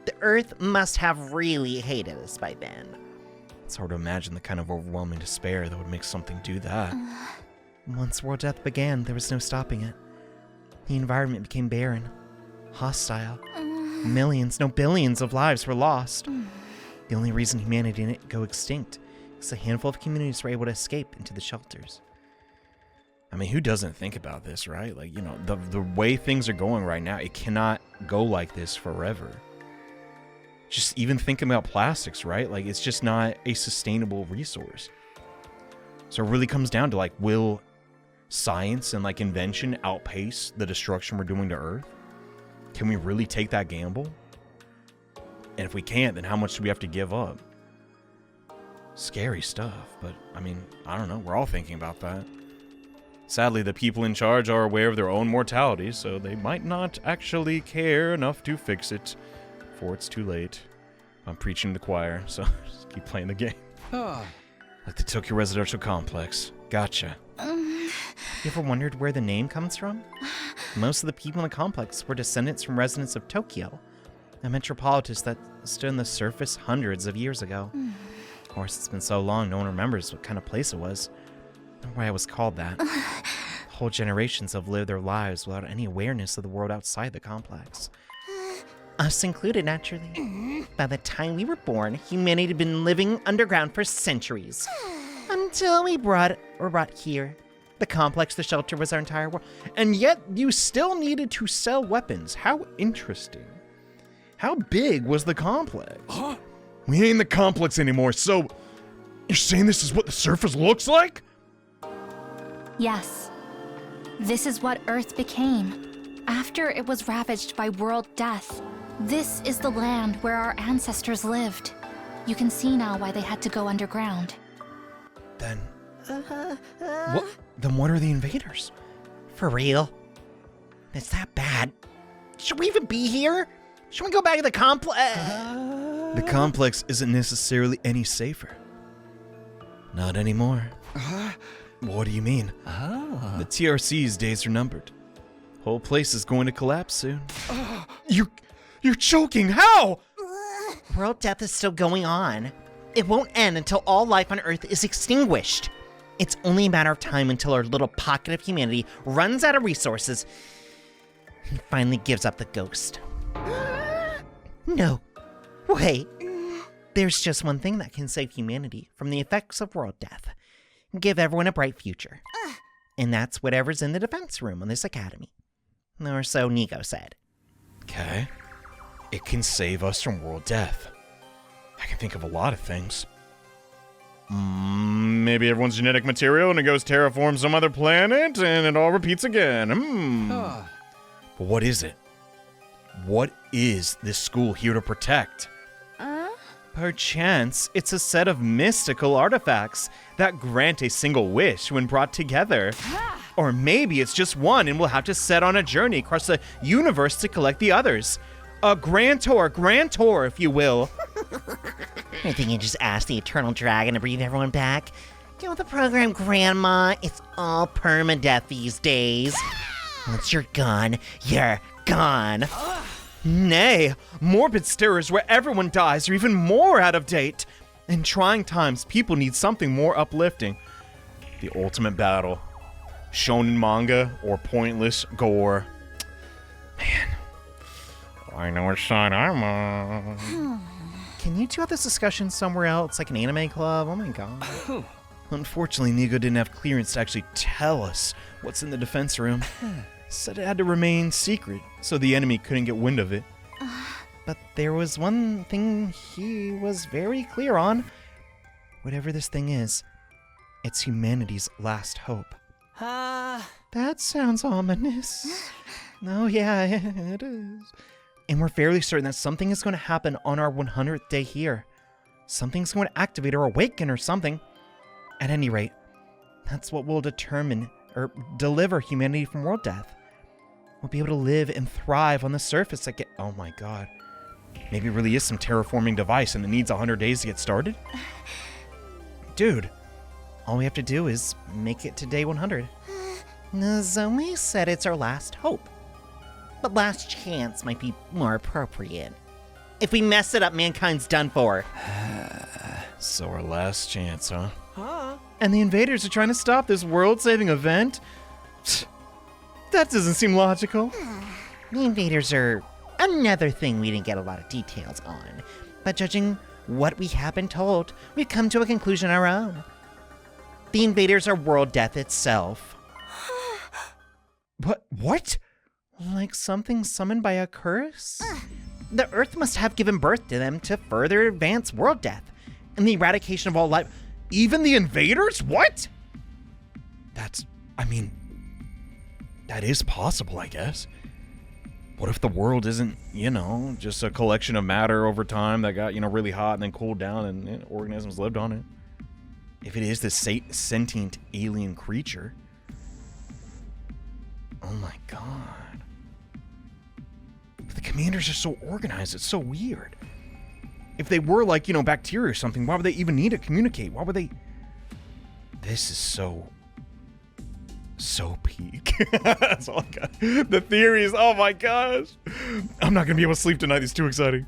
The Earth must have really hated us by then. It's hard to imagine the kind of overwhelming despair that would make something do that. Once world death began, there was no stopping it. The environment became barren, hostile. Millions, no billions of lives were lost. The only reason humanity didn't go extinct is a handful of communities were able to escape into the shelters. I mean, who doesn't think about this, right? The way things are going right now, it cannot go like this forever. Just even thinking about plastics, right? It's just not a sustainable resource. So it really comes down to, will science and, invention outpace the destruction we're doing to Earth? Can we really take that gamble? And if we can't, then how much do we have to give up? Scary stuff, but, I don't know. We're all thinking about that. Sadly, the people in charge are aware of their own mortality, so they might not actually care enough to fix it before it's too late. I'm preaching to the choir, so just keep playing the game. Like the Tokyo Residential Complex. Gotcha. You ever wondered where the name comes from? Most of the people in the complex were descendants from residents of Tokyo, a metropolis that stood on the surface hundreds of years ago. Of course, it's been so long, no one remembers what kind of place it was, or why it was called that. Whole generations have lived their lives without any awareness of the world outside the complex. Us included, naturally. By the time we were born, humanity had been living underground for centuries. Until we were brought here. The complex, the shelter, was our entire world. And yet, you still needed to sell weapons. How interesting. How big was the complex? We ain't in the complex anymore, so you're saying this is what the surface looks like? Yes. This is what Earth became after it was ravaged by world death. This is the land where our ancestors lived. You can see now why they had to go underground. Then what are the invaders? For real? It's that bad? Should we even be here? Should we go back to the complex? The complex isn't necessarily any safer. Not anymore. What do you mean? The TRC's days are numbered. Whole place is going to collapse soon. You're choking. How? World death is still going on. It won't end until all life on Earth is extinguished. It's only a matter of time until our little pocket of humanity runs out of resources and finally gives up the ghost. No. Wait. There's just one thing that can save humanity from the effects of world death. Give everyone a bright future. And that's whatever's in the defense room on this academy. Or so Nigo said. Okay. It can save us from world death. I can think of a lot of things. Maybe everyone's genetic material and it goes terraform some other planet and it all repeats again. But what is it? What is this school here to protect? Perchance, it's a set of mystical artifacts that grant a single wish when brought together. Or maybe it's just one and we'll have to set on a journey across the universe to collect the others. A grand tour, if you will. I think you just asked the Eternal Dragon to breathe everyone back. Get with the program, Grandma. It's all permadeath these days. Once you're gone, you're gone. Nay, morbid stirrers where everyone dies are even more out of date. In trying times, people need something more uplifting. The ultimate battle. Shonen manga or pointless gore. Man, I know which side I'm on. Can you two have this discussion somewhere else, like an anime club? Oh my god. Unfortunately, Nigo didn't have clearance to actually tell us what's in the defense room. Said it had to remain secret, so the enemy couldn't get wind of it. But there was one thing he was very clear on. Whatever this thing is, it's humanity's last hope. That sounds ominous. Oh, yeah, it is. And we're fairly certain that something is going to happen on our 100th day here. Something's going to activate or awaken or something. At any rate, that's what will determine or deliver humanity from world death. We'll be able to live and thrive on the surface again. Oh my god. Maybe it really is some terraforming device and it needs 100 days to get started? Dude, all we have to do is make it to day 100. Nozomi said it's our last hope. But last chance might be more appropriate. If we mess it up, mankind's done for. So our last chance, huh? And the invaders are trying to stop this world-saving event? That doesn't seem logical. The invaders are another thing we didn't get a lot of details on. But judging what we have been told, we've come to a conclusion our own. The invaders are world death itself. What? Like something summoned by a curse? The Earth must have given birth to them to further advance world death and the eradication of all life. Even the invaders? What? That is possible, I guess. What if the world isn't, just a collection of matter over time that got, really hot and then cooled down and organisms lived on it? If it is this sentient alien creature. Oh my god. But the commanders are so organized, it's so weird. If they were like, bacteria or something, why would they even need to communicate? Why would they? This is so peak. That's all I got. The theories, oh my gosh. I'm not gonna be able to sleep tonight, it's too exciting.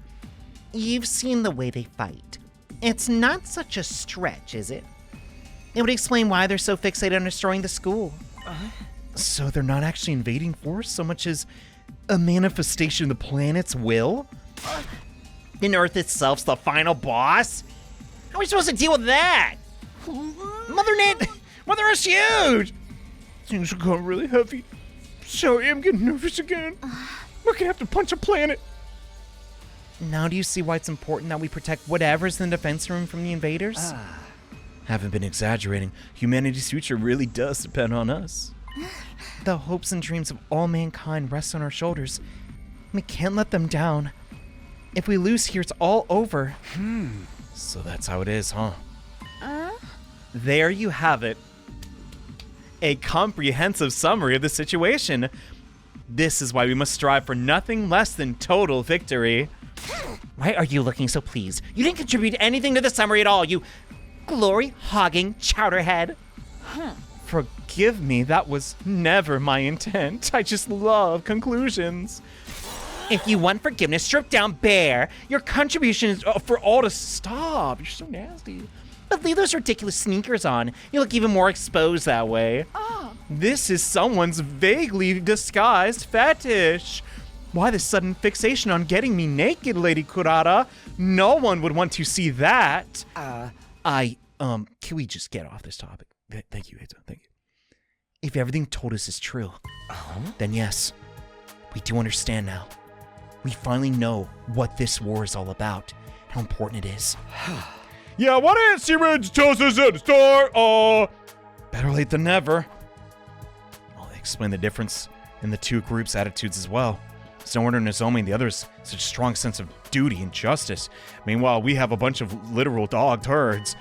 You've seen the way they fight. It's not such a stretch, is it? It would explain why they're so fixated on destroying the school. So they're not actually invading force so much as a manifestation of the planet's will? And Earth itself's the final boss? How are we supposed to deal with that? Mother Earth's huge! Things are going really heavy. Sorry, I'm getting nervous again. We're gonna have to punch a planet. Now do you see why it's important that we protect whatever's in the defense room from the invaders? Haven't been exaggerating. Humanity's future really does depend on us. The hopes and dreams of all mankind rest on our shoulders. We can't let them down. If we lose here, it's all over. So that's how it is, huh? There you have it. A comprehensive summary of the situation. This is why we must strive for nothing less than total victory. Why are you looking so pleased? You didn't contribute anything to the summary at all, you glory-hogging chowderhead. Forgive me, that was never my intent. I just love conclusions. If you want forgiveness, strip down bare. Your contribution is For all to stop. You're so nasty. But leave those ridiculous sneakers on. You look even more exposed that way. This is someone's vaguely disguised fetish. Why the sudden fixation on getting me naked, Lady Kurata? No one would want to see that. Can we just get off this topic? Thank you, Eita. Thank you. If everything told us is true, then yes, we do understand now. We finally know what this war is all about, how important it is. Yeah, why didn't Searidge tell us this at the start? Better late than never. I'll explain the difference in the two groups' attitudes as well. It's no wonder Nozomi and the others such a strong sense of duty and justice. Meanwhile, we have a bunch of literal dog turds.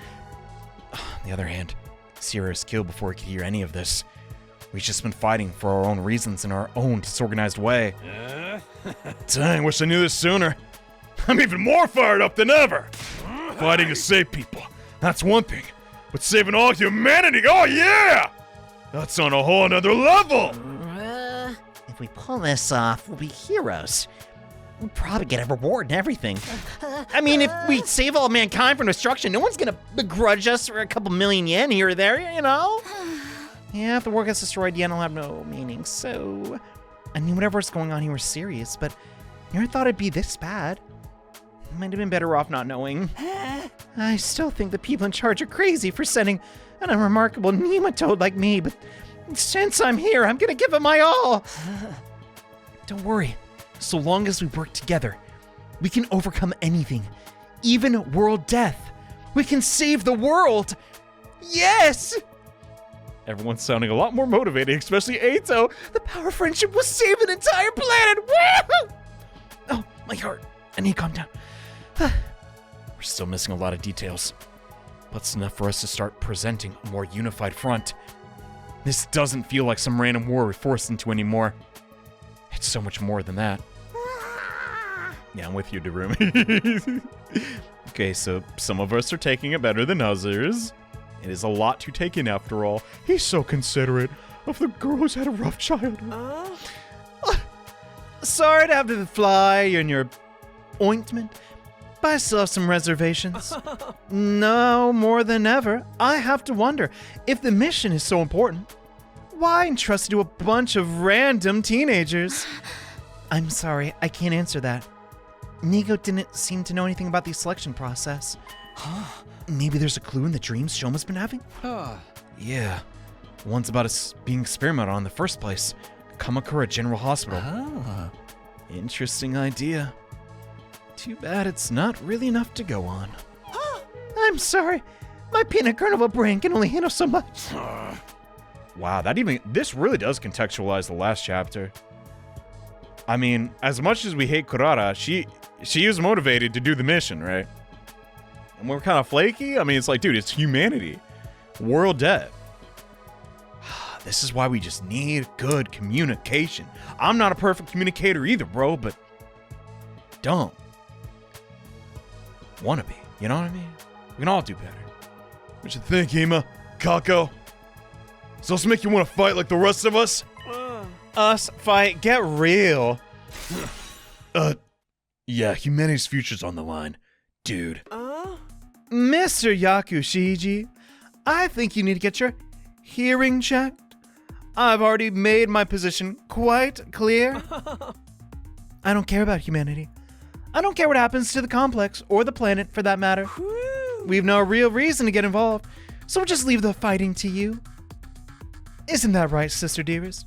On the other hand, Sierra is killed before we could hear any of this. We've just been fighting for our own reasons in our own disorganized way. Dang, wish I knew this sooner. I'm even more fired up than ever. Fighting to save people, that's one thing. But saving all humanity, oh yeah! That's on a whole nother level! If we pull this off, we'll be heroes. We'll probably get a reward and everything. I mean, if we save all mankind from destruction, no one's gonna begrudge us for a couple million yen here or there, you know? Yeah, if the world gets destroyed, yen will have no meaning, so... I mean, whatever's going on here was serious, but I never thought it'd be this bad. Might have been better off not knowing. I still think the people in charge are crazy for sending an unremarkable nematode like me, but since I'm here, I'm gonna give it my all. Don't worry. So long as we work together, we can overcome anything, even world death. We can save the world. Yes! Everyone's sounding a lot more motivated, especially Ato. The power of friendship will save an entire planet. Woo! Oh, my heart. I need to calm down. We're still missing a lot of details, but it's enough for us to start presenting a more unified front. This doesn't feel like some random war we're forced into anymore. It's so much more than that. Yeah, I'm with you, Darumi. Okay, so some of us are taking it better than others. It is a lot to take in after all. He's so considerate of the girl who's had a rough childhood. Sorry to have to fly in your ointment, but I still have some reservations. No, more than ever, I have to wonder, if the mission is so important, why entrust it to a bunch of random teenagers? I'm sorry, I can't answer that. Nigo didn't seem to know anything about the selection process. Maybe there's a clue in the dreams Shoma's been having? Yeah, one's about us being experimented on in the first place. Kamakura General Hospital. Interesting idea. Too bad it's not really enough to go on. I'm sorry, my peanut kernel brain can only handle so much. Wow, this really does contextualize the last chapter. I mean, as much as we hate Kurara, she is motivated to do the mission, right? And we're kind of flaky. I mean, it's like, dude, it's humanity. World debt. This is why we just need good communication. I'm not a perfect communicator either, bro, but don't wanna be. You know what I mean? We can all do better. What you think, Hima? Kako? Does this make you want to fight like the rest of us? Us fight, get real. Yeah, humanity's future's on the line, dude. Mr. Yakushiji, I think you need to get your hearing checked. I've already made my position quite clear. I don't care about humanity. I don't care what happens to the complex or the planet for that matter. We've no real reason to get involved, so we'll just leave the fighting to you. Isn't that right, sister dearest?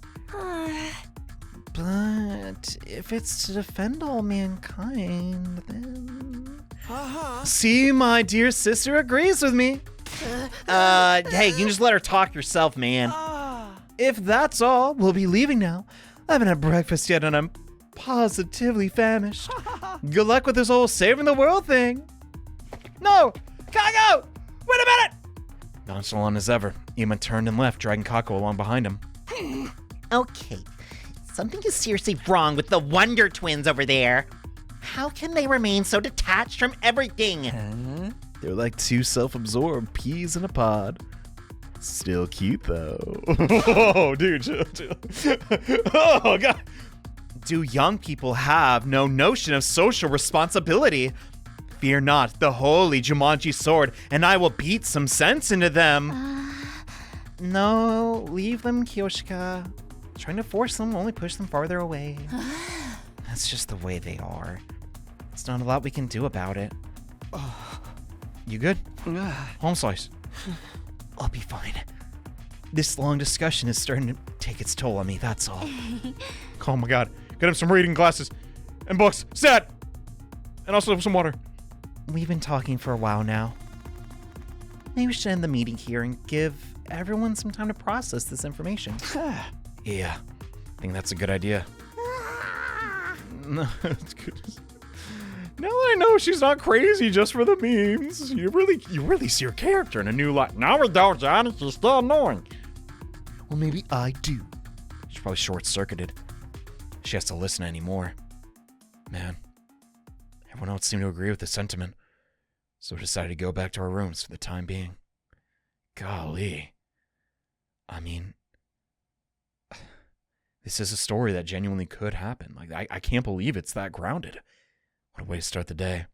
But if it's to defend all mankind, then... See, my dear sister agrees with me. Hey, you can just let her talk yourself, man. If that's all, we'll be leaving now. I haven't had breakfast yet and I'm positively famished. Good luck with this whole saving the world thing. No! Kago! Wait a minute! Nonchalant as ever, Ima turned and left, dragging Kako along behind him. Okay, something is seriously wrong with the Wonder Twins over there. How can they remain so detached from everything? They're like two self-absorbed peas in a pod. Still cute, though. Oh, dude. Chill. Oh, God. Do young people have no notion of social responsibility? Fear not the holy Jumanji sword, and I will beat some sense into them. No, leave them, Kyoshika. Trying to force them will only push them farther away. That's just the way they are. There's not a lot we can do about it. You good? Home slice. I'll be fine. This long discussion is starting to take its toll on me, that's all. Oh, my God. Get him some reading glasses and books. Set! And also some water. We've been talking for a while now. Maybe we should end the meeting here and give everyone some time to process this information. Yeah, I think that's a good idea. No, it's good. Now that I know she's not crazy just for the memes, you really see her character in a new light. No, we don't, Johnny. She's still annoying. Well, maybe I do. She's probably short-circuited. She has to listen anymore. Man, everyone else seemed to agree with the sentiment, so we decided to go back to our rooms for the time being. Golly. I mean, this is a story that genuinely could happen. Like, I can't believe it's that grounded. What a way to start the day.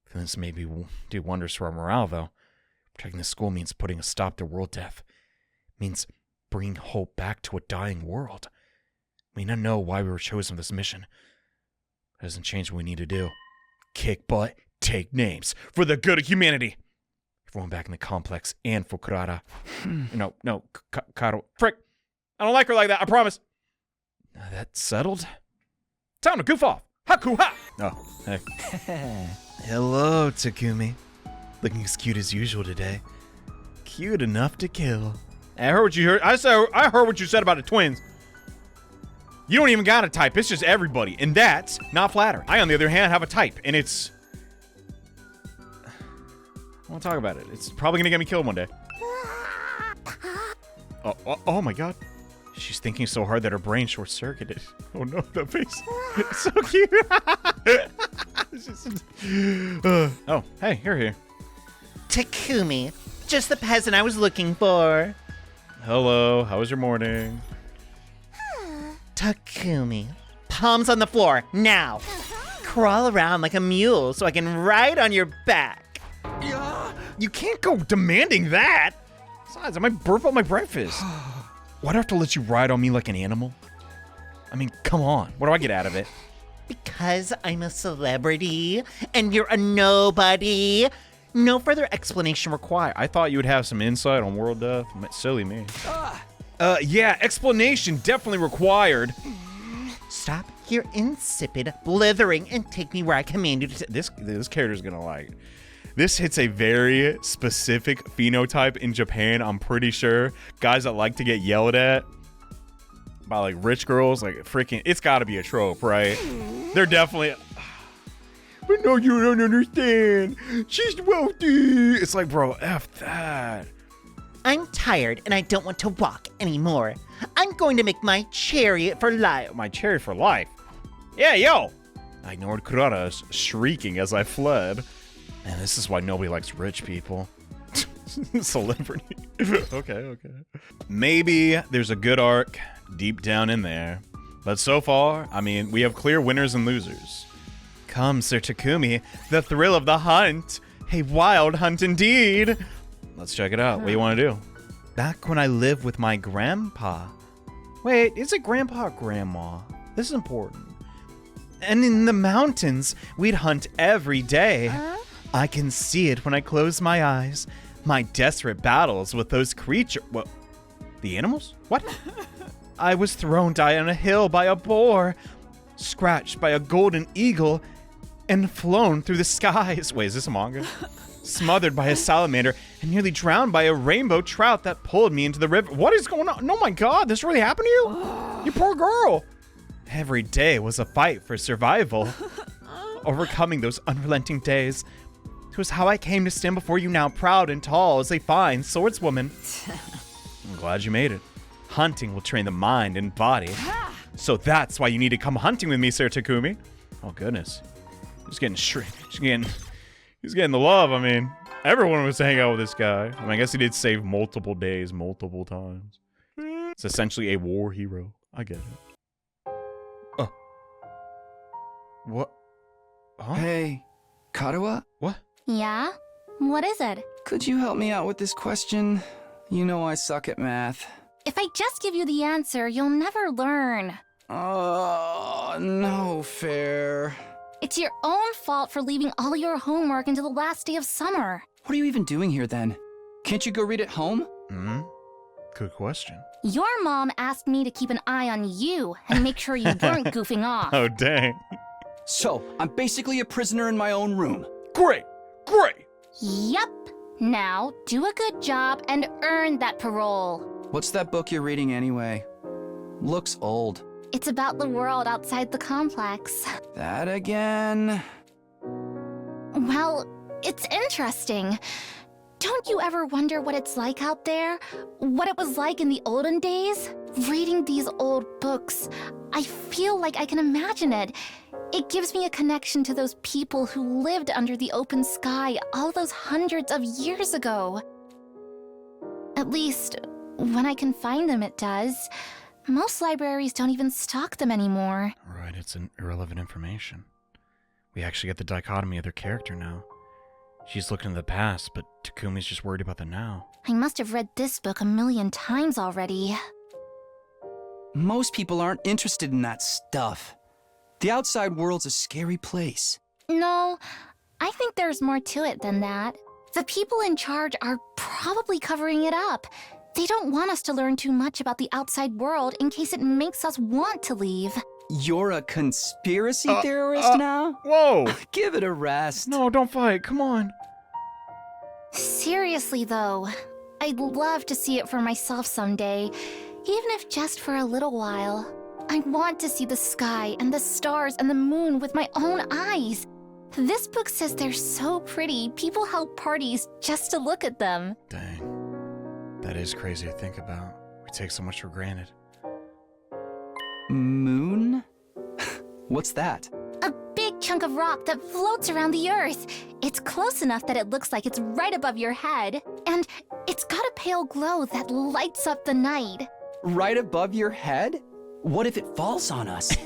I think this maybe do wonders for our morale, though. Protecting the school means putting a stop to world death. It means bringing hope back to a dying world. We now know why we were chosen for this mission. It doesn't change what we need to do. Kick butt, take names, for the good of humanity. Everyone back in the complex and for Kurara. No, Karo. Frick. I don't like her like that, I promise. Now that settled? Time to goof off. Haku ha! Oh, hey. Hello, Takumi. Looking as cute as usual today. Cute enough to kill. I heard what you heard. I heard what you said about the twins. You don't even got a type. It's just everybody. And that's not flattering. I, on the other hand, have a type. And it's... I won't talk about it. It's probably going to get me killed one day. Oh my god. She's thinking so hard that her brain short-circuited. Oh no, that face. It's so cute. Oh, hey, you're here. Takumi, just the peasant I was looking for. Hello, how was your morning? Takumi, palms on the floor, now. Crawl around like a mule so I can ride on your back. You can't go demanding that. Besides, I might burp up my breakfast. Why do I have to let you ride on me like an animal? I mean, come on. What do I get out of it? Because I'm a celebrity and you're a nobody. No further explanation required. I thought you would have some insight on world death. Silly me. Yeah, explanation definitely required. Stop your insipid blithering and take me where I command you to. This character's gonna like. This hits a very specific phenotype in Japan, I'm pretty sure. Guys that like to get yelled at by like rich girls, like freaking, it's gotta be a trope, right? They're definitely, but no, you don't understand. She's wealthy. It's like, bro, F that. I'm tired and I don't want to walk anymore. I'm going to make my chariot for life. My chariot for life? Yeah, yo. I ignored Kurara's shrieking as I fled. Man, this is why nobody likes rich people. Celebrity. Okay. Maybe there's a good arc deep down in there. But so far, I mean, we have clear winners and losers. Come, Sir Takumi, the thrill of the hunt. A wild hunt indeed. Let's check it out. What do you want to do? Back when I lived with my grandpa. Wait, is it grandpa or grandma? This is important. And in the mountains, we'd hunt every day. I can see it when I close my eyes. My desperate battles with those creatures. Well, the animals? What? I was thrown down on a hill by a boar, scratched by a golden eagle, and flown through the skies. Wait, is this a manga? Smothered by a salamander, and nearly drowned by a rainbow trout that pulled me into the river. What is going on? Oh my god, this really happened to you? You poor girl. Every day was a fight for survival. Overcoming those unrelenting days. It was how I came to stand before you now, proud and tall as a fine swordswoman. I'm glad you made it. Hunting will train the mind and body. So that's why you need to come hunting with me, Sir Takumi. Oh goodness. He's getting he's getting the love. I mean, everyone wants to hang out with this guy. I mean, I guess he did save multiple days, multiple times. It's essentially a war hero. I get it. Oh. What? Huh? Hey, Karuha? What? Yeah? What is it? Could you help me out with this question? You know I suck at math. If I just give you the answer, you'll never learn. Oh, no fair. It's your own fault for leaving all your homework until the last day of summer. What are you even doing here then? Can't you go read at home? Good question. Your mom asked me to keep an eye on you and make sure you weren't goofing off. Oh, dang. So, I'm basically a prisoner in my own room. Great. Yup. Now, do a good job and earn that parole. What's that book you're reading anyway? Looks old. It's about the world outside the complex. That again? Well, it's interesting. Don't you ever wonder what it's like out there? What it was like in the olden days? Reading these old books, I feel like I can imagine it. It gives me a connection to those people who lived under the open sky all those hundreds of years ago. At least, when I can find them, it does. Most libraries don't even stock them anymore. Right, it's an irrelevant information. We actually get the dichotomy of their character now. She's looking to the past, but Takumi's just worried about the now. I must have read this book a million times already. Most people aren't interested in that stuff. The outside world's a scary place. No, I think there's more to it than that. The people in charge are probably covering it up. They don't want us to learn too much about the outside world in case it makes us want to leave. You're a conspiracy theorist now? Whoa! Give it a rest. No, don't fight. Come on. Seriously, though, I'd love to see it for myself someday, even if just for a little while. I want to see the sky and the stars and the moon with my own eyes. This book says they're so pretty, people held parties just to look at them. Dang. That is crazy to think about. We take so much for granted. Moon? What's that? A big chunk of rock that floats around the Earth. It's close enough that it looks like it's right above your head. And it's got a pale glow that lights up the night. Right above your head? What if it falls on us?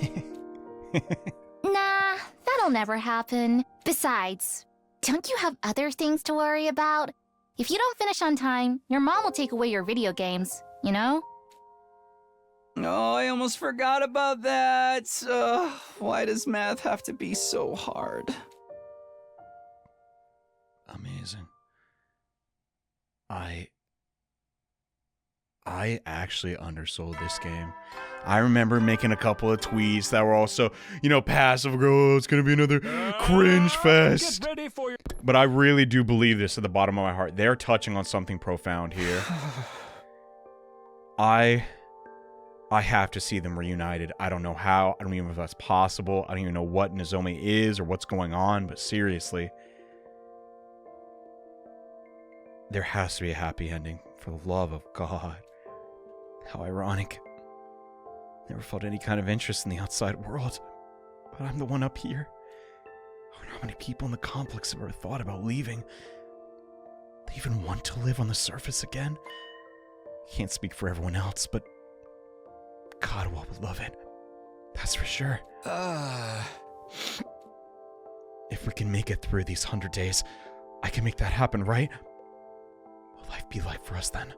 Nah, that'll never happen. Besides, don't you have other things to worry about? If you don't finish on time, your mom will take away your video games, you know? Oh, I almost forgot about that. Why does math have to be so hard? Amazing. I actually undersold this game. I remember making a couple of tweets that were also, passive. Oh, it's gonna be another cringe fest. Get ready for your But I really do believe this at the bottom of my heart. They're touching on something profound here. I have to see them reunited. I don't know how. I don't even know if that's possible. I don't even know what Nozomi is or what's going on. But seriously, there has to be a happy ending. For the love of God. How ironic. Never felt any kind of interest in the outside world. But I'm the one up here. I wonder how many people in the complex have ever thought about leaving. They even want to live on the surface again. Can't speak for everyone else, but God would love it. That's for sure. If we can make it through these 100 days, I can make that happen, right? What will life be like for us then?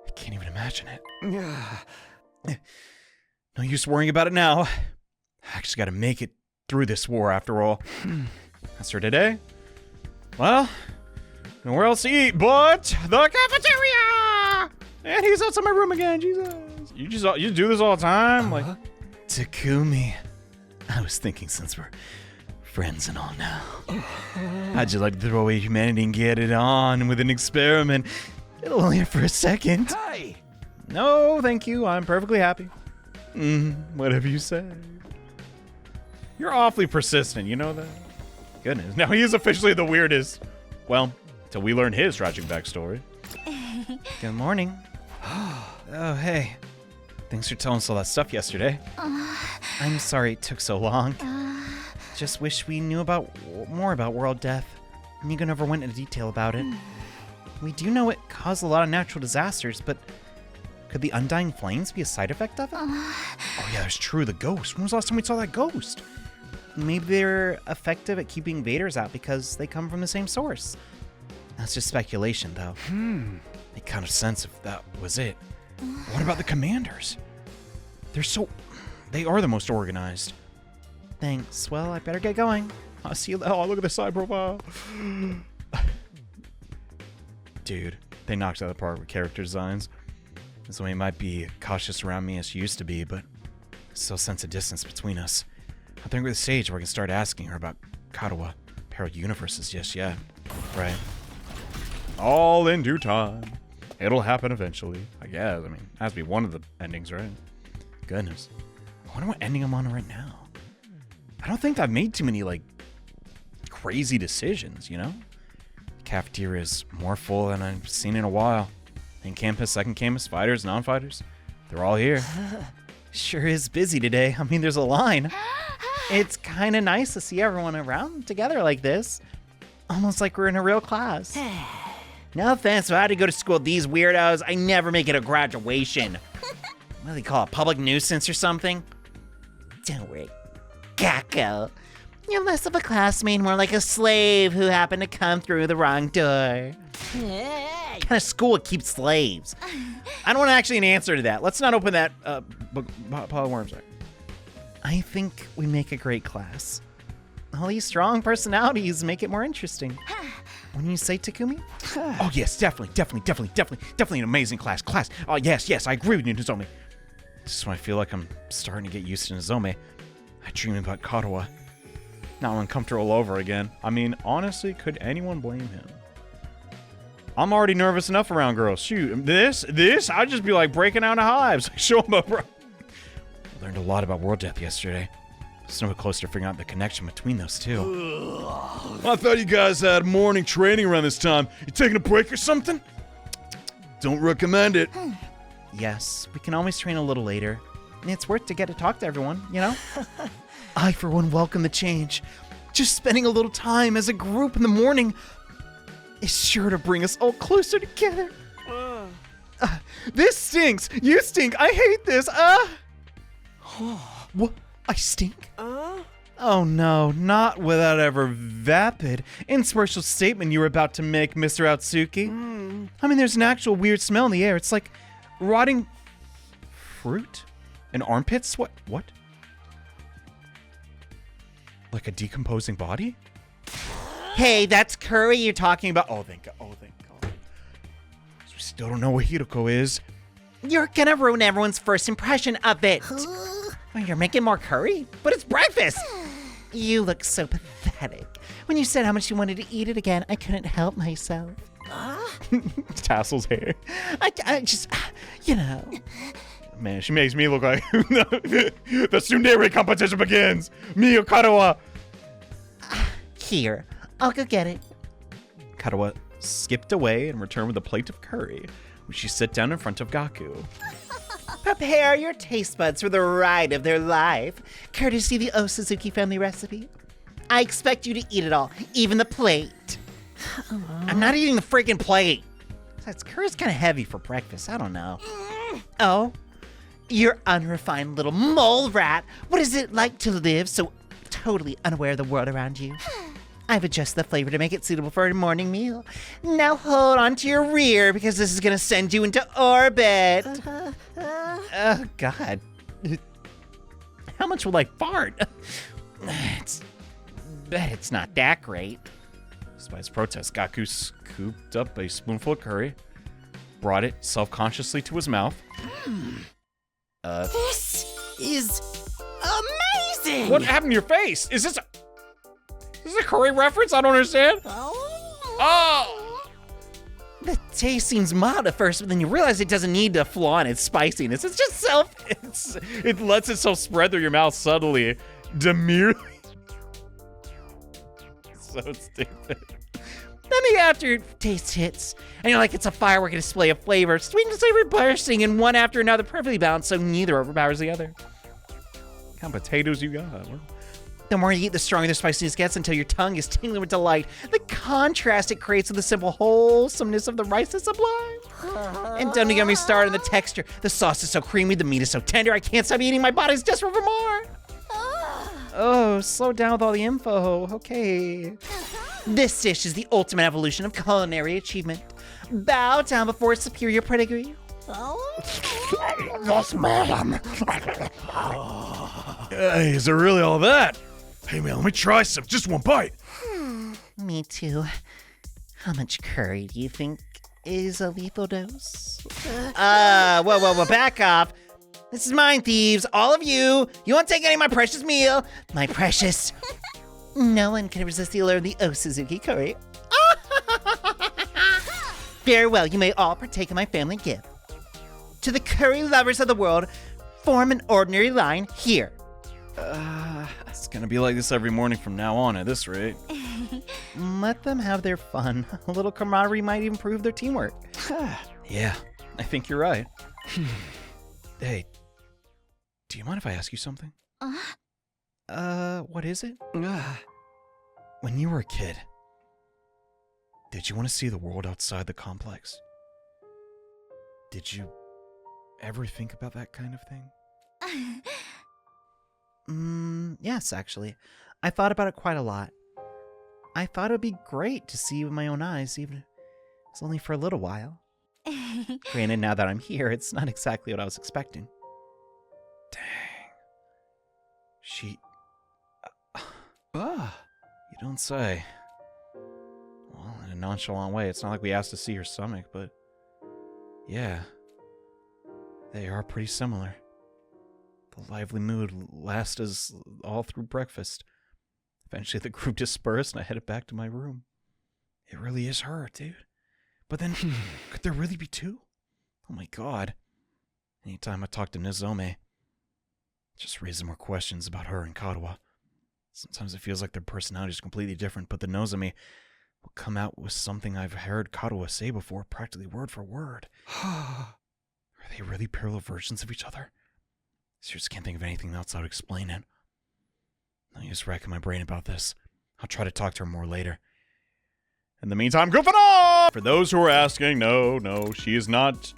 I can't even imagine it. No use worrying about it now. I actually gotta make it through this war after all. That's for today. Well, nowhere else to eat but the cafeteria! And he's outside my room again, Jesus. You do this all the time? Like, Takumi, I was thinking since we're friends and all now, how'd you like to throw away humanity and get it on with an experiment? It'll only have for a second. Hey! No, thank you. I'm perfectly happy. Whatever you say. You're awfully persistent, you know that? Goodness. Now he is officially the weirdest. Well, till we learn his tragic backstory. Good morning. Oh, hey. Thanks for telling us all that stuff yesterday. I'm sorry it took so long. Just wish we knew more about world death. Nico never went into detail about it. We do know it caused a lot of natural disasters, but could the undying flames be a side effect of it? Oh yeah, that's true, the ghost. When was the last time we saw that ghost? Maybe they're effective at keeping invaders out because they come from the same source. That's just speculation, though. Make kind of sense if that was it. What about the commanders? They are the most organized. Thanks. Well, I better get going. I'll see you. Oh, look at the side profile. Dude, they knocked out of the park with character designs. Zoe might be cautious around me as she used to be, but still sense a distance between us. I think we're at the stage where I can start asking her about Katawa, parallel universes just yet. Right. All in due time. It'll happen eventually, I guess. I mean, it has to be one of the endings, right? Goodness. I wonder what ending I'm on right now. I don't think I've made too many, crazy decisions, you know? The cafeteria is more full than I've seen in a while. Main campus, second campus, fighters, non-fighters. They're all here. Sure is busy today. I mean, there's a line. It's kind of nice to see everyone around together like this. Almost like we're in a real class. No offense, but I had to go to school with these weirdos. I never make it a graduation. What do they call it, public nuisance or something? Don't worry, Gakko. You're less of a classmate, more like a slave who happened to come through the wrong door. What kind of school would keep slaves? I don't want actually an answer to that. Let's not open that pile of worms. I think we make a great class. All these strong personalities make it more interesting. When you say Takumi? Oh yes, definitely an amazing class. Oh yes, I agree with you, Nozomi. Just when I feel like I'm starting to get used to Nozomi, I dream about Katawa. Now I'm uncomfortable all over again. I mean, honestly, could anyone blame him? I'm already nervous enough around girls. Shoot, this, I'd just be like breaking out in hives. Show them up, bro. I learned a lot about world death yesterday. It's no closer to figuring out the connection between those two. I thought you guys had morning training around this time. You taking a break or something? Don't recommend it. Yes, we can always train a little later. It's worth to get to talk to everyone, you know? I, for one, welcome the change. Just spending a little time as a group in the morning is sure to bring us all closer together. This stinks. You stink. I hate this. What? I stink? Oh no, not without ever vapid inspirational statement you were about to make, Mr. Atsuki. I mean, there's an actual weird smell in the air. It's like rotting fruit and armpits. What? Like a decomposing body? Hey, that's curry you're talking about. Oh, thank God. We still don't know what Hiroko is. You're gonna ruin everyone's first impression of it. Oh, you're making more curry? But it's breakfast. You look so pathetic. When you said how much you wanted to eat it again, I couldn't help myself. Tassel's hair. I just, you know. Man, she makes me look like the tsundere competition begins. Mio Karawa. Here, I'll go get it. Karawa skipped away and returned with a plate of curry, which she set down in front of Gaku. Prepare your taste buds for the ride of their life, courtesy the Osuzuki family recipe. I expect you to eat it all, even the plate. I'm not eating the freaking plate. Besides, curry's kind of heavy for breakfast. I don't know. Oh, you're unrefined little mole rat. What is it like to live so totally unaware of the world around you? I've adjusted the flavor to make it suitable for a morning meal. Now hold on to your rear because this is gonna send you into orbit. Oh, God. How much will I fart? Bet it's not that great. Despite his protest, Gaku scooped up a spoonful of curry, brought it self-consciously to his mouth. This is amazing! What happened to your face? Is this a curry reference? I don't understand. Oh! The taste seems mild at first, but then you realize it doesn't need to flaunt its spiciness. It's just It lets itself spread through your mouth subtly, demurely. So stupid. Then the aftertaste hits, and you're like, it's a firework display of flavor, sweet and savory bursting in one after another, perfectly balanced, so neither overpowers the other. What kind of potatoes you got? The more you eat, the stronger the spiciness gets until your tongue is tingling with delight. The contrast it creates with the simple wholesomeness of the rice is sublime. And don't get me started on the texture. The sauce is so creamy, the meat is so tender, I can't stop eating, my body's desperate for more. Oh, slow down with all the info. Okay. This dish is the ultimate evolution of culinary achievement. Bow down before its superior pedigree. Yes, ma'am. Is there really all that? Hey, man, let me try some. Just one bite. Me too. How much curry do you think is a lethal dose? Whoa, back off. This is mine, thieves. All of you. You won't take any of my precious meal. My precious. No one can resist the allure of the Osuzuki curry. Farewell, you may all partake of my family gift. To the curry lovers of the world, form an ordinary line here. It's gonna be like this every morning from now on at this rate. Let them have their fun. A little camaraderie might even improve their teamwork. Yeah, I think you're right. Hey, do you mind if I ask you something? What is it? When you were a kid, did you want to see the world outside the complex? Did you ever think about that kind of thing? Yes, actually. I thought about it quite a lot. I thought it would be great to see with my own eyes, even if it's only for a little while. Granted, now that I'm here, it's not exactly what I was expecting. Dang. She... You don't say. Well, in a nonchalant way, it's not like we asked to see her stomach, but... Yeah. They are pretty similar. The lively mood lasted us all through breakfast. Eventually the group dispersed and I headed back to my room. It really is her, dude. But then, could there really be two? Oh my god. Anytime I talk to Nozomi, it just raises more questions about her and Kadoa. Sometimes it feels like their personalities are completely different, but the Nozomi will come out with something I've heard Kadoa say before, practically word for word. Are they really parallel versions of each other? I just can't think of anything else that would explain it. I'm just racking my brain about this. I'll try to talk to her more later. In the meantime, goofing off! For those who are asking, no, she is not.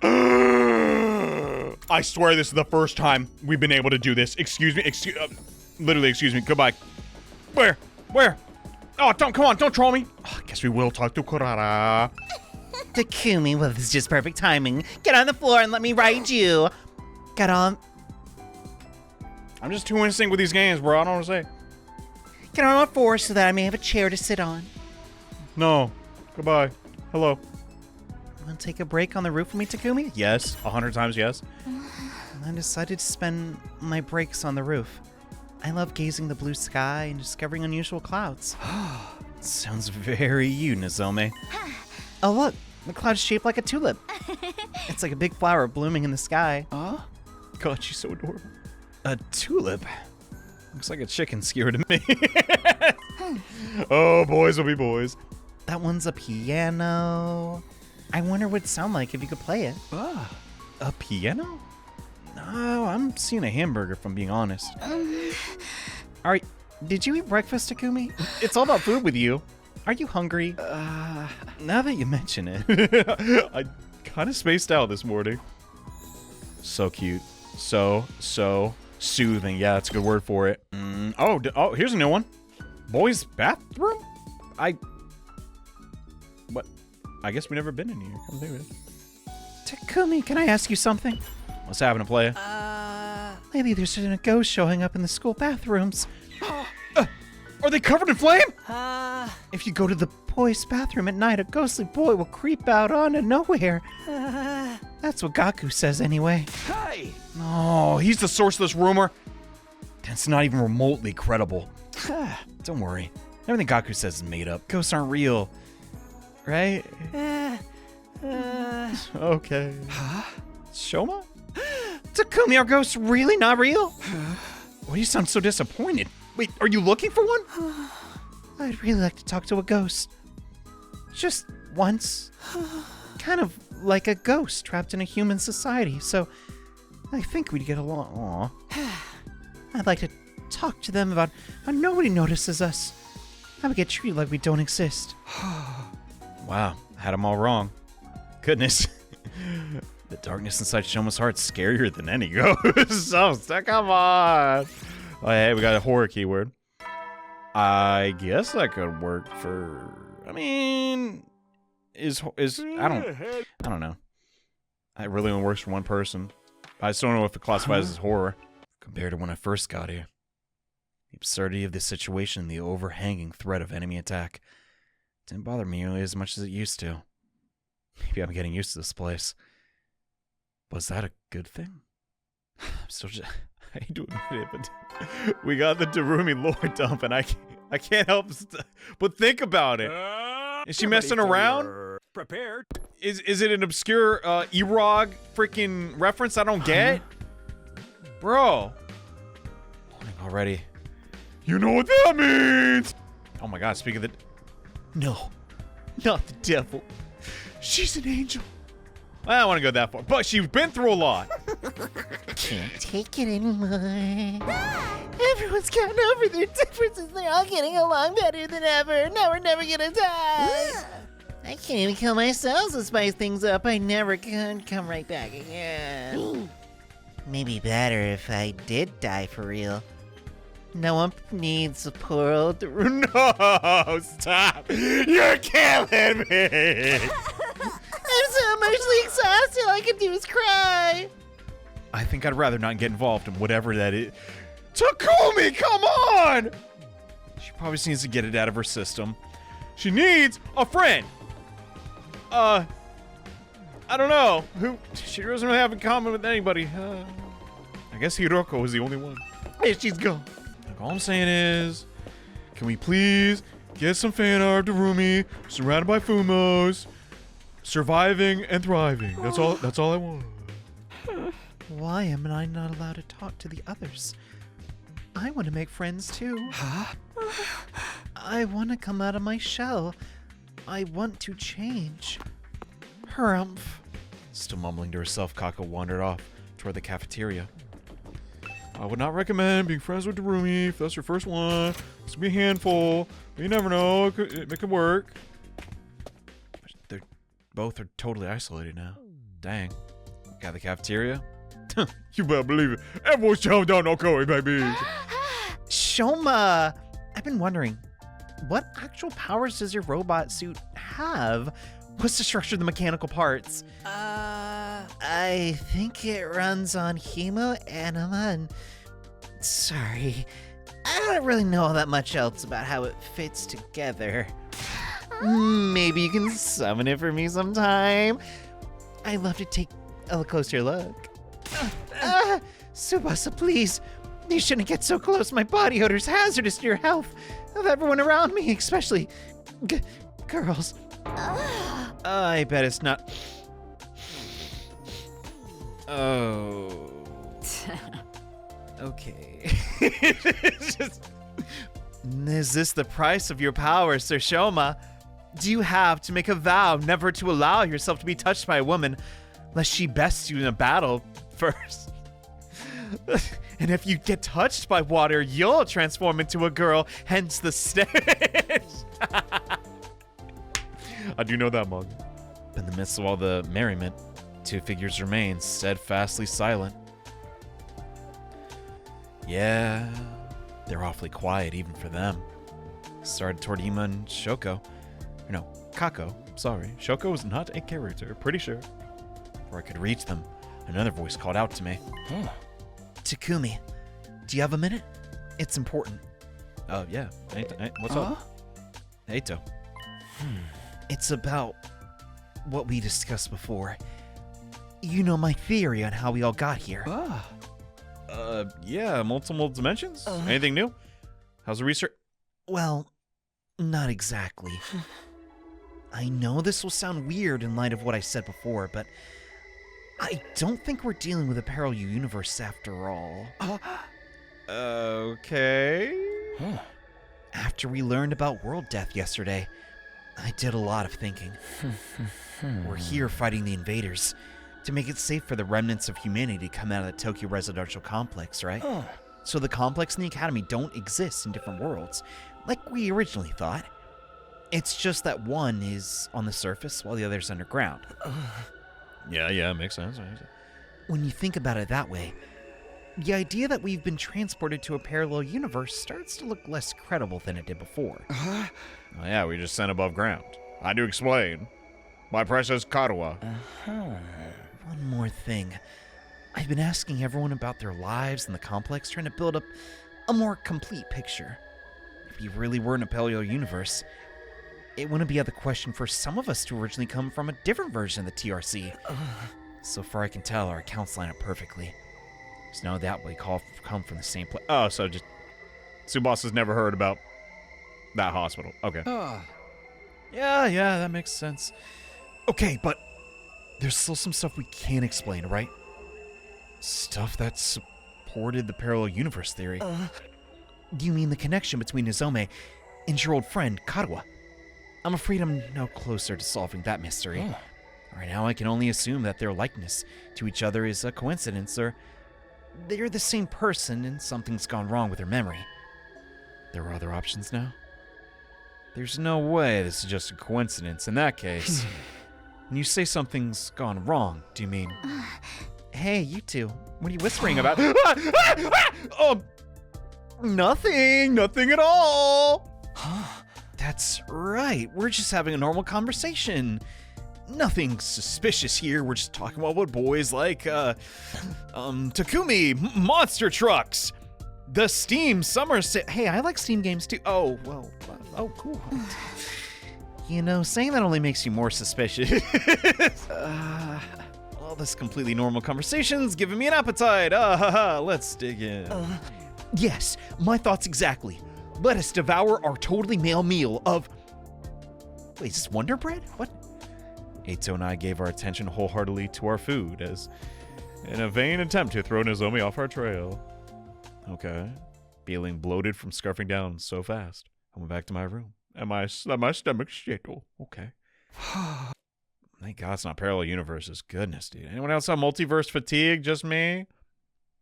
I swear this is the first time we've been able to do this. Excuse me, literally, excuse me, goodbye. Where? Oh, come on, don't troll me. Oh, I guess we will talk to Kurara. Takumi, well, this is just perfect timing. Get on the floor and let me ride you. Get on. I'm just too in sync with these games, bro. I don't know what to say. Get on all fours so that I may have a chair to sit on. No. Goodbye. Hello. Want to take a break on the roof with me, Takumi? Yes. 100 times yes. I decided to spend my breaks on the roof. I love gazing the blue sky and discovering unusual clouds. Sounds very you, Nozomi. Oh, look. The cloud is shaped like a tulip. It's like a big flower blooming in the sky. God, she's so adorable. A tulip? Looks like a chicken skewer to me. Oh, boys will be boys. That one's a piano. I wonder what it'd sound like if you could play it. A piano? No, I'm seeing a hamburger, if I'm being honest. Did you eat breakfast, Takumi? It's all about food with you. Are you hungry? Now that you mention it, I kind of spaced out this morning. So cute. So soothing. Yeah, that's a good word for it. Oh, here's a new one. Boys' bathroom? What? I guess we've never been in here. Come think of it. Takumi, can I ask you something? What's happening, playa? Maybe there's a ghost showing up in the school bathrooms. Are they covered in flame? If you go to the boys' bathroom at night, a ghostly boy will creep out onto nowhere. That's what Gaku says anyway. Hey! No, he's the source of this rumor. That's not even remotely credible. Don't worry. Everything Gaku says is made up. Ghosts aren't real. Right? Okay. Shoma? Takumi, are ghosts really not real? Why do you sound so disappointed? Wait, are you looking for one? I'd really like to talk to a ghost. Just once. Kind of like a ghost trapped in a human society, so I think we'd get along. Aw. I'd like to talk to them about how nobody notices us. How we get treated like we don't exist. Wow, I had them all wrong. Goodness. The darkness inside Shoma's heart's scarier than any ghost. Come on. Oh, hey, we got a horror keyword. I guess that could work for. I mean, is I don't know. It really only works for one person. I just don't know if it classifies as horror compared to when I first got here. The absurdity of the situation, the overhanging threat of enemy attack, didn't bother me nearly as much as it used to. Maybe I'm getting used to this place. Was that a good thing? I'm still just. I hate to admit it, but we got the Darumi lore dump, and I can't help but think about it. Is she messing around? Prepared. Is it an obscure Erog freaking reference I don't get? Bro. Morning already. You know what that means! Oh my god, speak of the. No. Not the devil. She's an angel. I don't want to go that far, but she's been through a lot. Can't take it anymore. Everyone's gotten over their differences. They're all getting along better than ever. Now we're never gonna die. I can't even kill myself to spice things up. I never can come right back again. Maybe better if I did die for real. No one needs a poor old. No, stop. You're killing me. I'm so emotionally exhausted, all I can do is cry. I think I'd rather not get involved in whatever that is. Takumi, come on! She probably just needs to get it out of her system. She needs a friend. I don't know. Who? She doesn't really have in common with anybody. I guess Hiroko is the only one. Hey, she's gone. Like, all I'm saying is, can we please get some fan art of Darumi surrounded by Fumos? surviving and thriving. That's all I want. Why am I not allowed to talk to the others? I want to make friends too. Huh? I want to come out of my shell. I want to change. Harumph. Still mumbling to herself, Kako wandered off toward the cafeteria. I would not recommend being friends with Darumi if that's your first one. It's gonna be a handful. But you never know. It could work. They're both are totally isolated now. Dang. Got the cafeteria? You better believe it. Everyone's chow down on Koei, baby. Shoma, I've been wondering, what actual powers does your robot suit have? What's the structure of the mechanical parts? I think it runs on hemoanima and... Sorry, I don't really know all that much else about how it fits together. Maybe you can summon it for me sometime? I'd love to take a closer look. Tsubasa, please. You shouldn't get so close. My body odor's hazardous to your health. Of everyone around me, especially girls. I bet it's not. Oh. Okay. Is this the price of your power, Sir Shoma? Do you have to make a vow never to allow yourself to be touched by a woman, lest she bests you in a battle first? And if you get touched by water, you'll transform into a girl, hence the stench. I do know that, Mug. In the midst of all the merriment, two figures remain steadfastly silent. Yeah, they're awfully quiet even for them. Started toward Ima and Shoko. No, Kako, sorry. Shoko was not a character, pretty sure. Before I could reach them, another voice called out to me. Takumi, do you have a minute? It's important. Yeah. What's up? Eito. It's about what we discussed before. You know my theory on how we all got here. Yeah, multiple dimensions? Anything new? How's the research? Well, not exactly. I know this will sound weird in light of what I said before, but I don't think we're dealing with a parallel universe after all. Okay. After we learned about world death yesterday, I did a lot of thinking. We're here fighting the invaders to make it safe for the remnants of humanity to come out of the Tokyo residential complex, right? So the complex and the academy don't exist in different worlds, like we originally thought. It's just that one is on the surface while the other's underground. Yeah, makes sense. When you think about it that way, the idea that we've been transported to a parallel universe starts to look less credible than it did before. Oh, yeah, we just sent above ground. I do explain. My precious Karuwa. One more thing. I've been asking everyone about their lives in the complex, trying to build up a more complete picture. If we really were in a parallel universe, it wouldn't be out of the question for some of us to originally come from a different version of the TRC. So far I can tell, our accounts line up perfectly. There's no doubt we come from the same place. Oh, so just Tsubasa's never heard about that hospital. Okay. Yeah, that makes sense. Okay, but there's still some stuff we can't explain, right? Stuff that supported the parallel universe theory. Do you mean the connection between Nozomi and your old friend, Karuwa? I'm afraid I'm no closer to solving that mystery. Right now, I can only assume that their likeness to each other is a coincidence, or they're the same person and something's gone wrong with their memory. There are other options now? There's no way this is just a coincidence in that case. When you say something's gone wrong, do you mean... Hey, you two. What are you whispering about? Nothing at all! That's right. We're just having a normal conversation. Nothing suspicious here. We're just talking about what boys like, Takumi, monster trucks! The Steam Summer Hey, I like Steam games too. Oh, well, cool. You know, saying that only makes you more suspicious. All this completely normal conversation's giving me an appetite. Let's dig in. Yes, my thoughts exactly. Let us devour our totally male meal of... Wait, is this Wonder Bread? What? Eito and I gave our attention wholeheartedly to our food as in a vain attempt to throw Nozomi off our trail. Okay. Feeling bloated from scarfing down so fast, I went back to my room. And my stomach's shit. Oh, okay. Thank God it's not parallel universes. Goodness, dude. Anyone else have multiverse fatigue? Just me?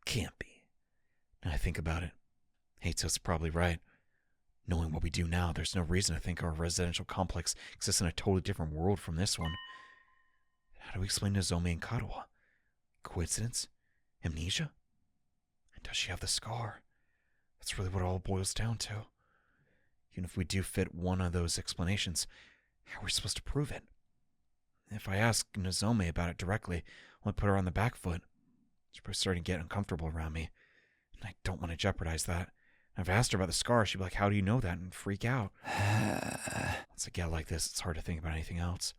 Can't be. Now I think about it. Eito's probably right. Knowing what we do now, there's no reason to think our residential complex exists in a totally different world from this one. How do we explain Nozomi and Karawa? Coincidence? Amnesia? And does she have the scar? That's really what it all boils down to. Even if we do fit one of those explanations, how are we supposed to prove it? If I ask Nozomi about it directly, I'll put her on the back foot. She's probably starting to get uncomfortable around me, and I don't want to jeopardize that. And if I asked her about the scar, she'd be like, how do you know that? And freak out. Once I get like this, it's hard to think about anything else.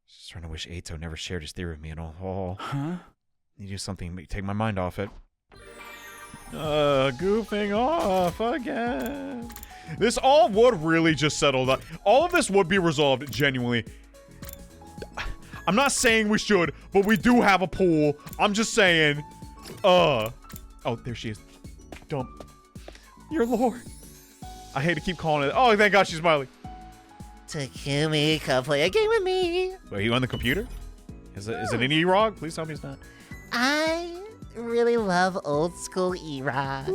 Just trying to wish Eito never shared his theory with me at all. Huh? Need to do something to take my mind off it. Goofing off again. This all would really just settle that. All of this would be resolved genuinely. I'm not saying we should, but we do have a pool. I'm just saying. Oh, there she is. Dump. Your lord. I hate to keep calling it. Oh, thank God she's smiling. Takumi, come play a game with me. Wait, are you on the computer? Is it an E-Rog? Please tell me it's not. I really love old school E-Rock.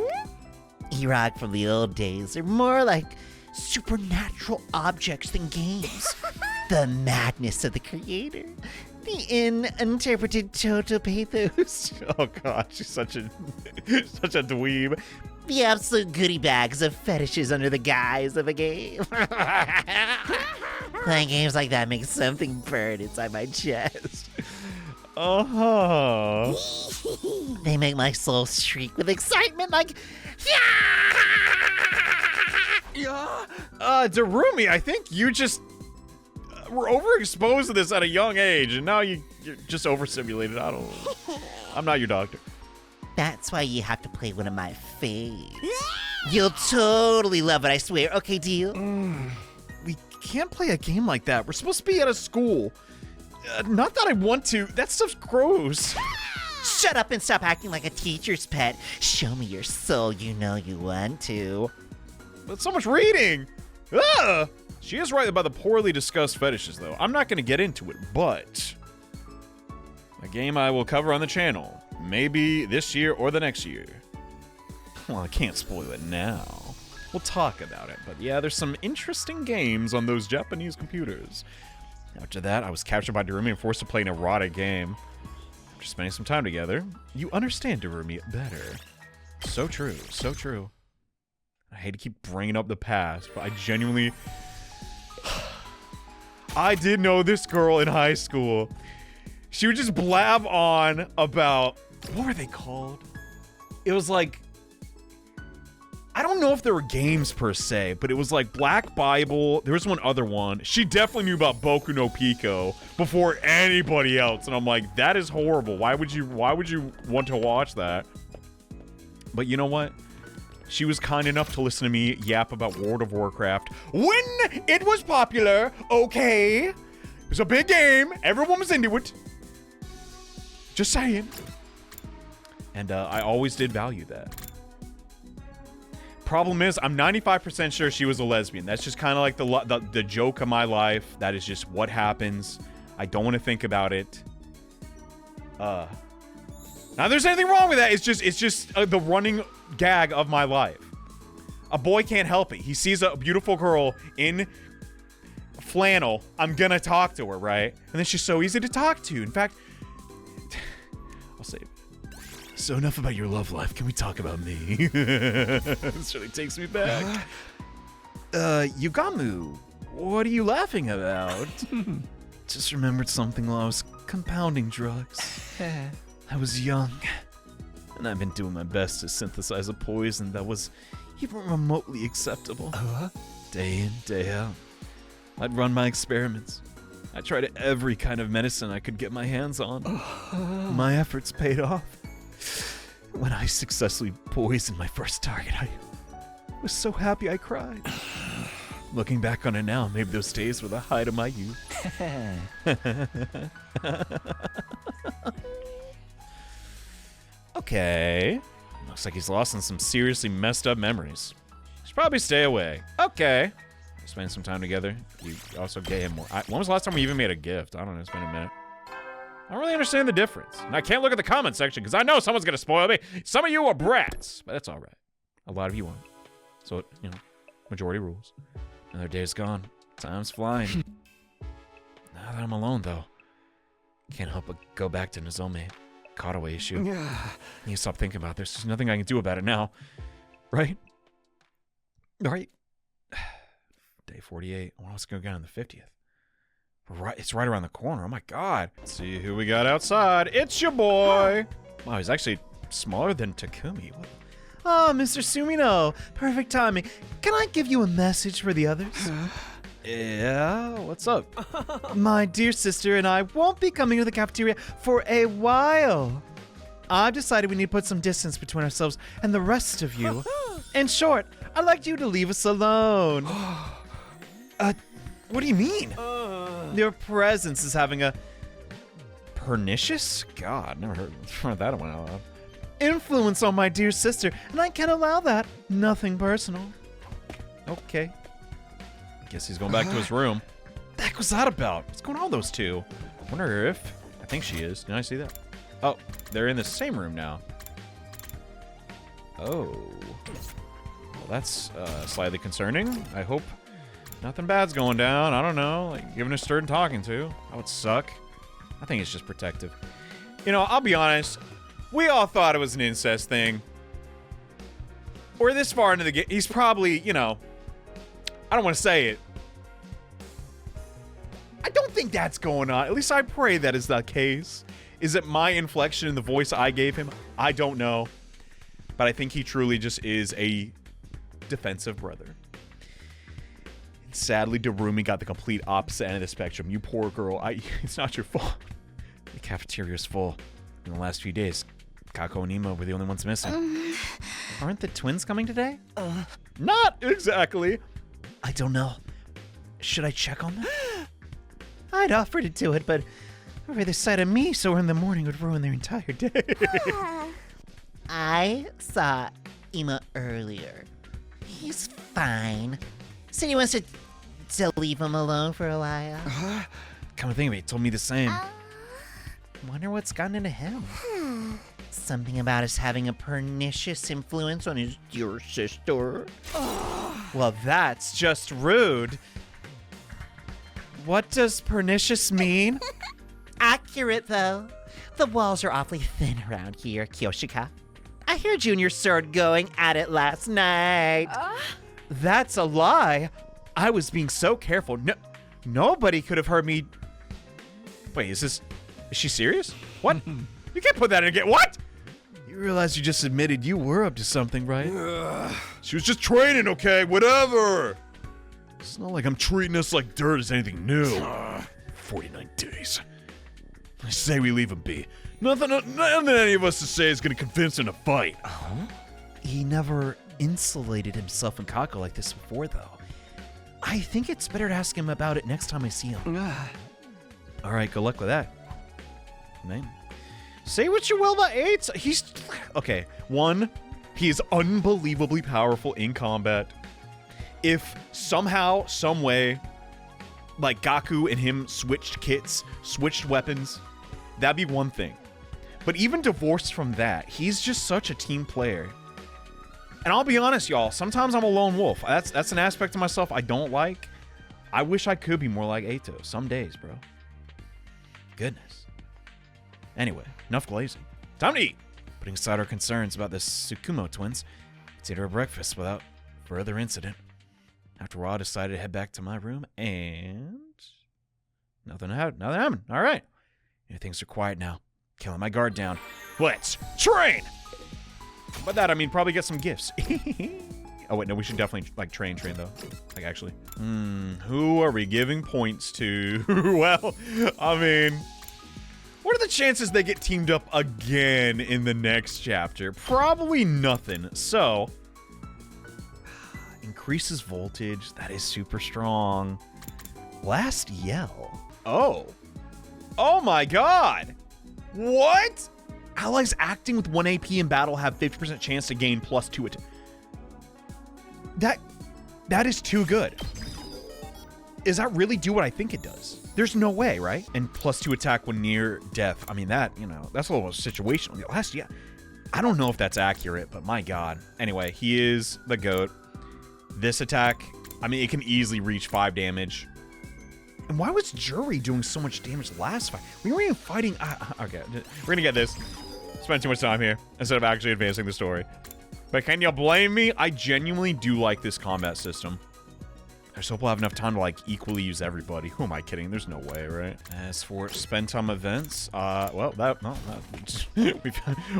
E-Rock from the old days are more like supernatural objects than games. The madness of the creator. The interpreted total pathos. Oh God, she's such a dweeb. The absolute goodie bags of fetishes under the guise of a game. Playing games like that makes something burn inside my chest. Uh-huh. They make my soul shriek with excitement like, Darumi, I think you just were overexposed to this at a young age, and now you're just overstimulated. I'm not your doctor. That's why you have to play one of my faves. You'll totally love it, I swear. Okay, deal? We can't play a game like that. We're supposed to be at a school. Not that I want to. That stuff's gross. Shut up and stop acting like a teacher's pet. Show me your soul, you know you want to. But so much reading. Ugh. She is right about the poorly discussed fetishes, though. I'm not going to get into it, but a game I will cover on the channel. Maybe this year or the next year. Well, I can't spoil it now. We'll talk about it, but yeah, there's some interesting games on those Japanese computers. After that, I was captured by Darumi and forced to play an erotic game. After spending some time together, you understand Darumi better. So true, so true. I hate to keep bringing up the past, but I genuinely... I did know this girl in high school. She would just blab on about... What were they called? It was like... I don't know if there were games per se, but it was like Black Bible. There was one other one. She definitely knew about Boku no Pico before anybody else. And I'm like, that is horrible. Why would you want to watch that? But you know what? She was kind enough to listen to me yap about World of Warcraft when it was popular, okay? It was a big game. Everyone was into it. Just saying. And I always did value that. Problem is, I'm 95% sure she was a lesbian. That's just kind of like the joke of my life. That is just what happens. I don't want to think about it. Now, if there's anything wrong with that, it's just the running gag of my life. A boy can't help it. He sees a beautiful girl in flannel. I'm gonna talk to her, right? And then she's so easy to talk to. In fact, I'll save it. So enough about your love life. Can we talk about me? This really takes me back. Yugamu, what are you laughing about? Just remembered something while I was compounding drugs. I was young, and I've been doing my best to synthesize a poison that was even remotely acceptable. Day in, day out. I'd run my experiments. I tried every kind of medicine I could get my hands on. My efforts paid off. When I successfully poisoned my first target, I was so happy I cried. Looking back on it now, maybe those days were the height of my youth. Okay. Looks like he's lost in some seriously messed up memories. Should probably stay away. Okay. Spend some time together. You also gave him more. When was the last time we even made a gift? I don't know. It's been a minute. I don't really understand the difference. And I can't look at the comment section because I know someone's going to spoil me. Some of you are brats, but that's all right. A lot of you aren't. So, you know, majority rules. Another day is gone. Time's flying. Now that I'm alone, though, can't help but go back to Nozomi. Cutaway issue. You need to stop thinking about this. There's nothing I can do about it now. Right? Right? Day 48. What else going to get on the 50th? It's right around the corner. Oh my god. Let's see who we got outside. It's your boy. Wow, he's actually smaller than Takumi. What? Ah, Mr. Sumino. Perfect timing. Can I give you a message for the others? Yeah, what's up? My dear sister and I won't be coming to the cafeteria for a while. I've decided we need to put some distance between ourselves and the rest of you. In short, I'd like you to leave us alone. What do you mean? Your presence is having a Pernicious? God, never heard that one out loud. influence on my dear sister, and I can't allow that. Nothing personal. Okay. Guess he's going back to his room. What the heck was that about? What's going on with those two? I wonder if... I think she is. Did I see that? Oh, they're in the same room now. Oh. Well, that's slightly concerning. I hope nothing bad's going down. I don't know. Like, giving her stirred and talking to. That would suck. I think it's just protective. You know, I'll be honest. We all thought it was an incest thing. We're this far into the game. He's probably, you know... I don't want to say it. I don't think that's going on. At least I pray that is the case. Is it my inflection in the voice I gave him? I don't know. But I think he truly just is a defensive brother. And sadly, Darumi got the complete opposite end of the spectrum. You poor girl. It's not your fault. The cafeteria's full. In the last few days, Kako and Ima were the only ones missing. Aren't the twins coming today? Not exactly. I don't know. Should I check on them? I'd offer to do it, but the sight of me sore in the morning would ruin their entire day. I saw Ima earlier. He's fine. Said he wants to leave him alone for a while. Come to think of it, he told me the same. Wonder what's gotten into him. Something about us having a pernicious influence on his dear sister. Well, that's just rude. What does pernicious mean? Accurate, though. The walls are awfully thin around here, Kyoshika. I hear Junior Sword going at it last night. That's a lie. I was being so careful. No, nobody could have heard me. Wait, is she serious? What? You can't put that in again. What? You realize you just admitted you were up to something, right? She was just training, okay? Whatever. It's not like I'm treating us like dirt is anything new. 49 days. I say we leave him be. Nothing any of us to say is gonna convince him to fight. He never insulated himself in Kako like this before, though. I think it's better to ask him about it next time I see him. All right, good luck with that. Man. Say what you will about AIDS. He's... Okay, one, he is unbelievably powerful in combat. If somehow, some way, like Gaku and him switched kits, switched weapons, that'd be one thing. But even divorced from that, he's just such a team player. And I'll be honest, y'all, sometimes I'm a lone wolf. That's an aspect of myself I don't like. I wish I could be more like Eito some days, bro. Goodness. Anyway, enough glazing. Time to eat. Putting aside our concerns about the Tsukumo twins, let's eat our breakfast without further incident. After all, I decided to head back to my room, and nothing happened. All right. Things are quiet now. Killing my guard down. Let's train! By that, I mean probably get some gifts. Oh, wait, no, we should definitely, like, train though. Like, actually. Who are we giving points to? Well, I mean... What are the chances they get teamed up again in the next chapter? Probably nothing. So... Increases voltage. That is super strong. Last yell. Oh. Oh my god. What? Allies acting with 1 AP in battle have 50% chance to gain +2 attack. That is too good. Does that really do what I think it does? There's no way, right? And +2 attack when near death. I mean, that, you know, that's a little situational. Yeah. I don't know if that's accurate, but my god. Anyway, he is the GOAT. This attack, I mean, it can easily reach 5 damage. And why was Jury doing so much damage last fight? We weren't even fighting. Okay, we're gonna get this. Spend too much time here instead of actually advancing the story. But can you blame me? I genuinely do like this combat system. I just hope we'll have enough time to, like, equally use everybody. Who am I kidding? There's no way, right? As for spend time events, well,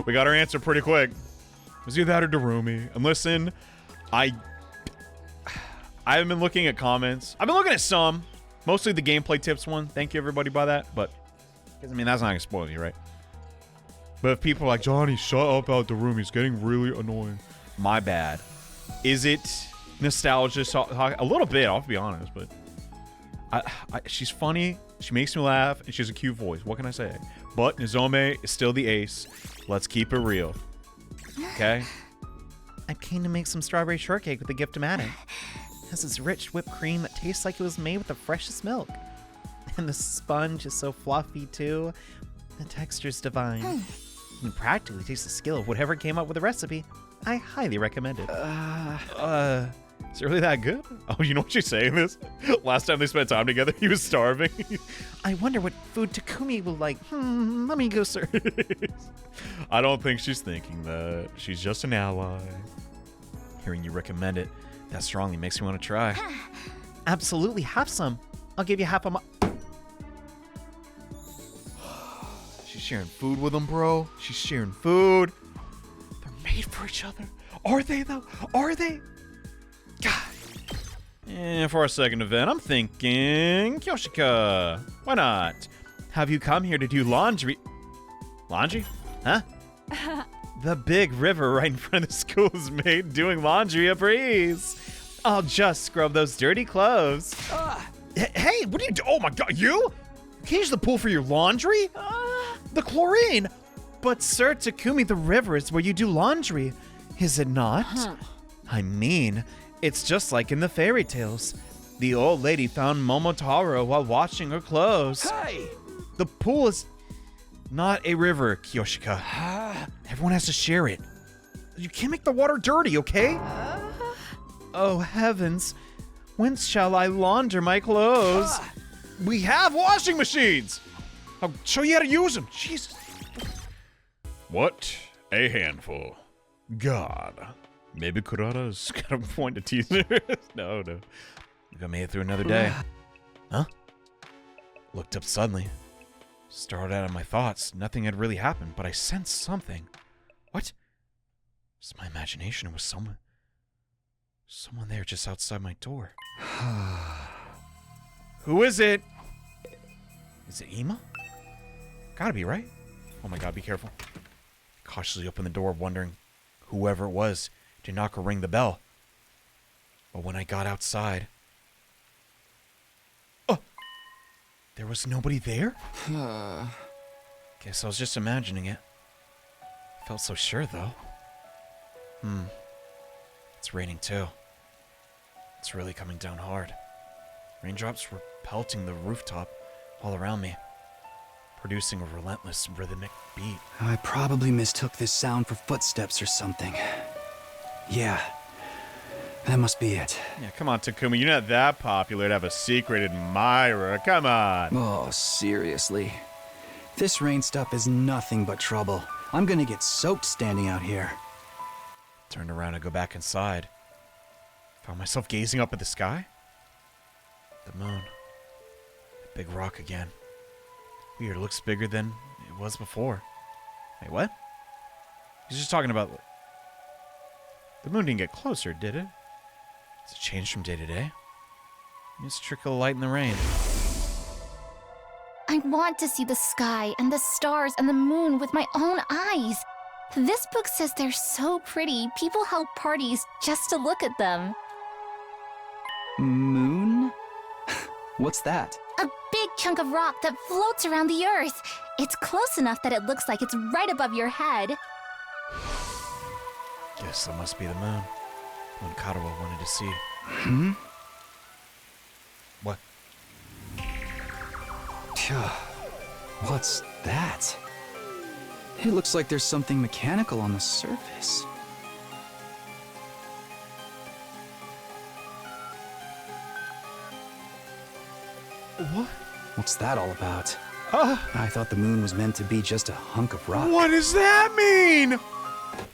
we got our answer pretty quick. It was either that or Darumi. And listen, I haven't been looking at comments. I've been looking at some. Mostly the gameplay tips one. Thank you, everybody, by that. But, I mean, that's not going to spoil you, right? But if people are like, Johnny, shut up about Darumi. He's getting really annoying. My bad. Is it nostalgia? A little bit, I'll be honest. But she's funny. She makes me laugh. And she has a cute voice. What can I say? But Nozomi is still the ace. Let's keep it real. Okay? I came to make some strawberry shortcake with the gift of Madden. It has this rich whipped cream that tastes like it was made with the freshest milk. And the sponge is so fluffy, too. The texture's divine. You can practically taste the skill of whatever came up with the recipe. I highly recommend it. Is it really that good? Oh, you know what she's saying this? Last time they spent time together, he was starving. I wonder what food Takumi will like. Let me go search. I don't think she's thinking that. She's just an ally. Hearing you recommend it, that strongly makes me want to try. Absolutely, have some. I'll give you half of my... She's sharing food with him, bro. She's sharing food. They're made for each other. Are they, though? Are they? God. And for our second event, I'm thinking Kyoshika. Why not? Have you come here to do laundry? Laundry? Huh? The big river right in front of the school is made doing laundry a breeze. I'll just scrub those dirty clothes. Hey, what are you doing? Oh my god, you? Can't use the pool for your laundry? The chlorine. But Sir Takumi, the river is where you do laundry, is it not? I mean, it's just like in the fairy tales. The old lady found Momotaro while washing her clothes. Hey! The pool is not a river, Kyoshika. Everyone has to share it. You can't make the water dirty, okay? Oh heavens, whence shall I launder my clothes? We have washing machines. I'll show you how to use them. Jesus. What a handful. God. Maybe Kurata's got a point to teaser. No. I made it through another day. Huh? Looked up suddenly. Started out of my thoughts. Nothing had really happened, but I sensed something. What? It's my imagination. It was someone there just outside my door. Who is it? Is it Ima? Gotta be, right? Oh my god, be careful. Cautiously opened the door, wondering whoever it was to knock or ring the bell. But when I got outside... Oh! There was nobody there? Guess I was just imagining it. Felt so sure, though. It's raining, too. It's really coming down hard. Raindrops were pelting the rooftop all around me, producing a relentless rhythmic beat. I probably mistook this sound for footsteps or something. Yeah, that must be it. Yeah, come on, Takumi. You're not that popular to have a secret admirer. Come on. Oh, seriously. This rain stuff is nothing but trouble. I'm gonna get soaked standing out here. Turned around to go back inside. Found myself gazing up at the sky. The moon. A big rock again. Weird, looks bigger than it was before. Wait, what? He's just talking about... The moon didn't get closer, did it? Does it change from day to day? Just trickle of light in the rain. I want to see the sky and the stars and the moon with my own eyes. This book says they're so pretty, people held parties just to look at them. Moon? What's that? A big chunk of rock that floats around the Earth. It's close enough that it looks like it's right above your head. Guess that must be the moon. One Karawa wanted to see. What? What's that? It looks like there's something mechanical on the surface. What? What's that all about? I thought the moon was meant to be just a hunk of rock. What does that mean?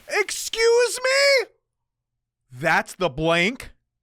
Excuse me? That's the blank?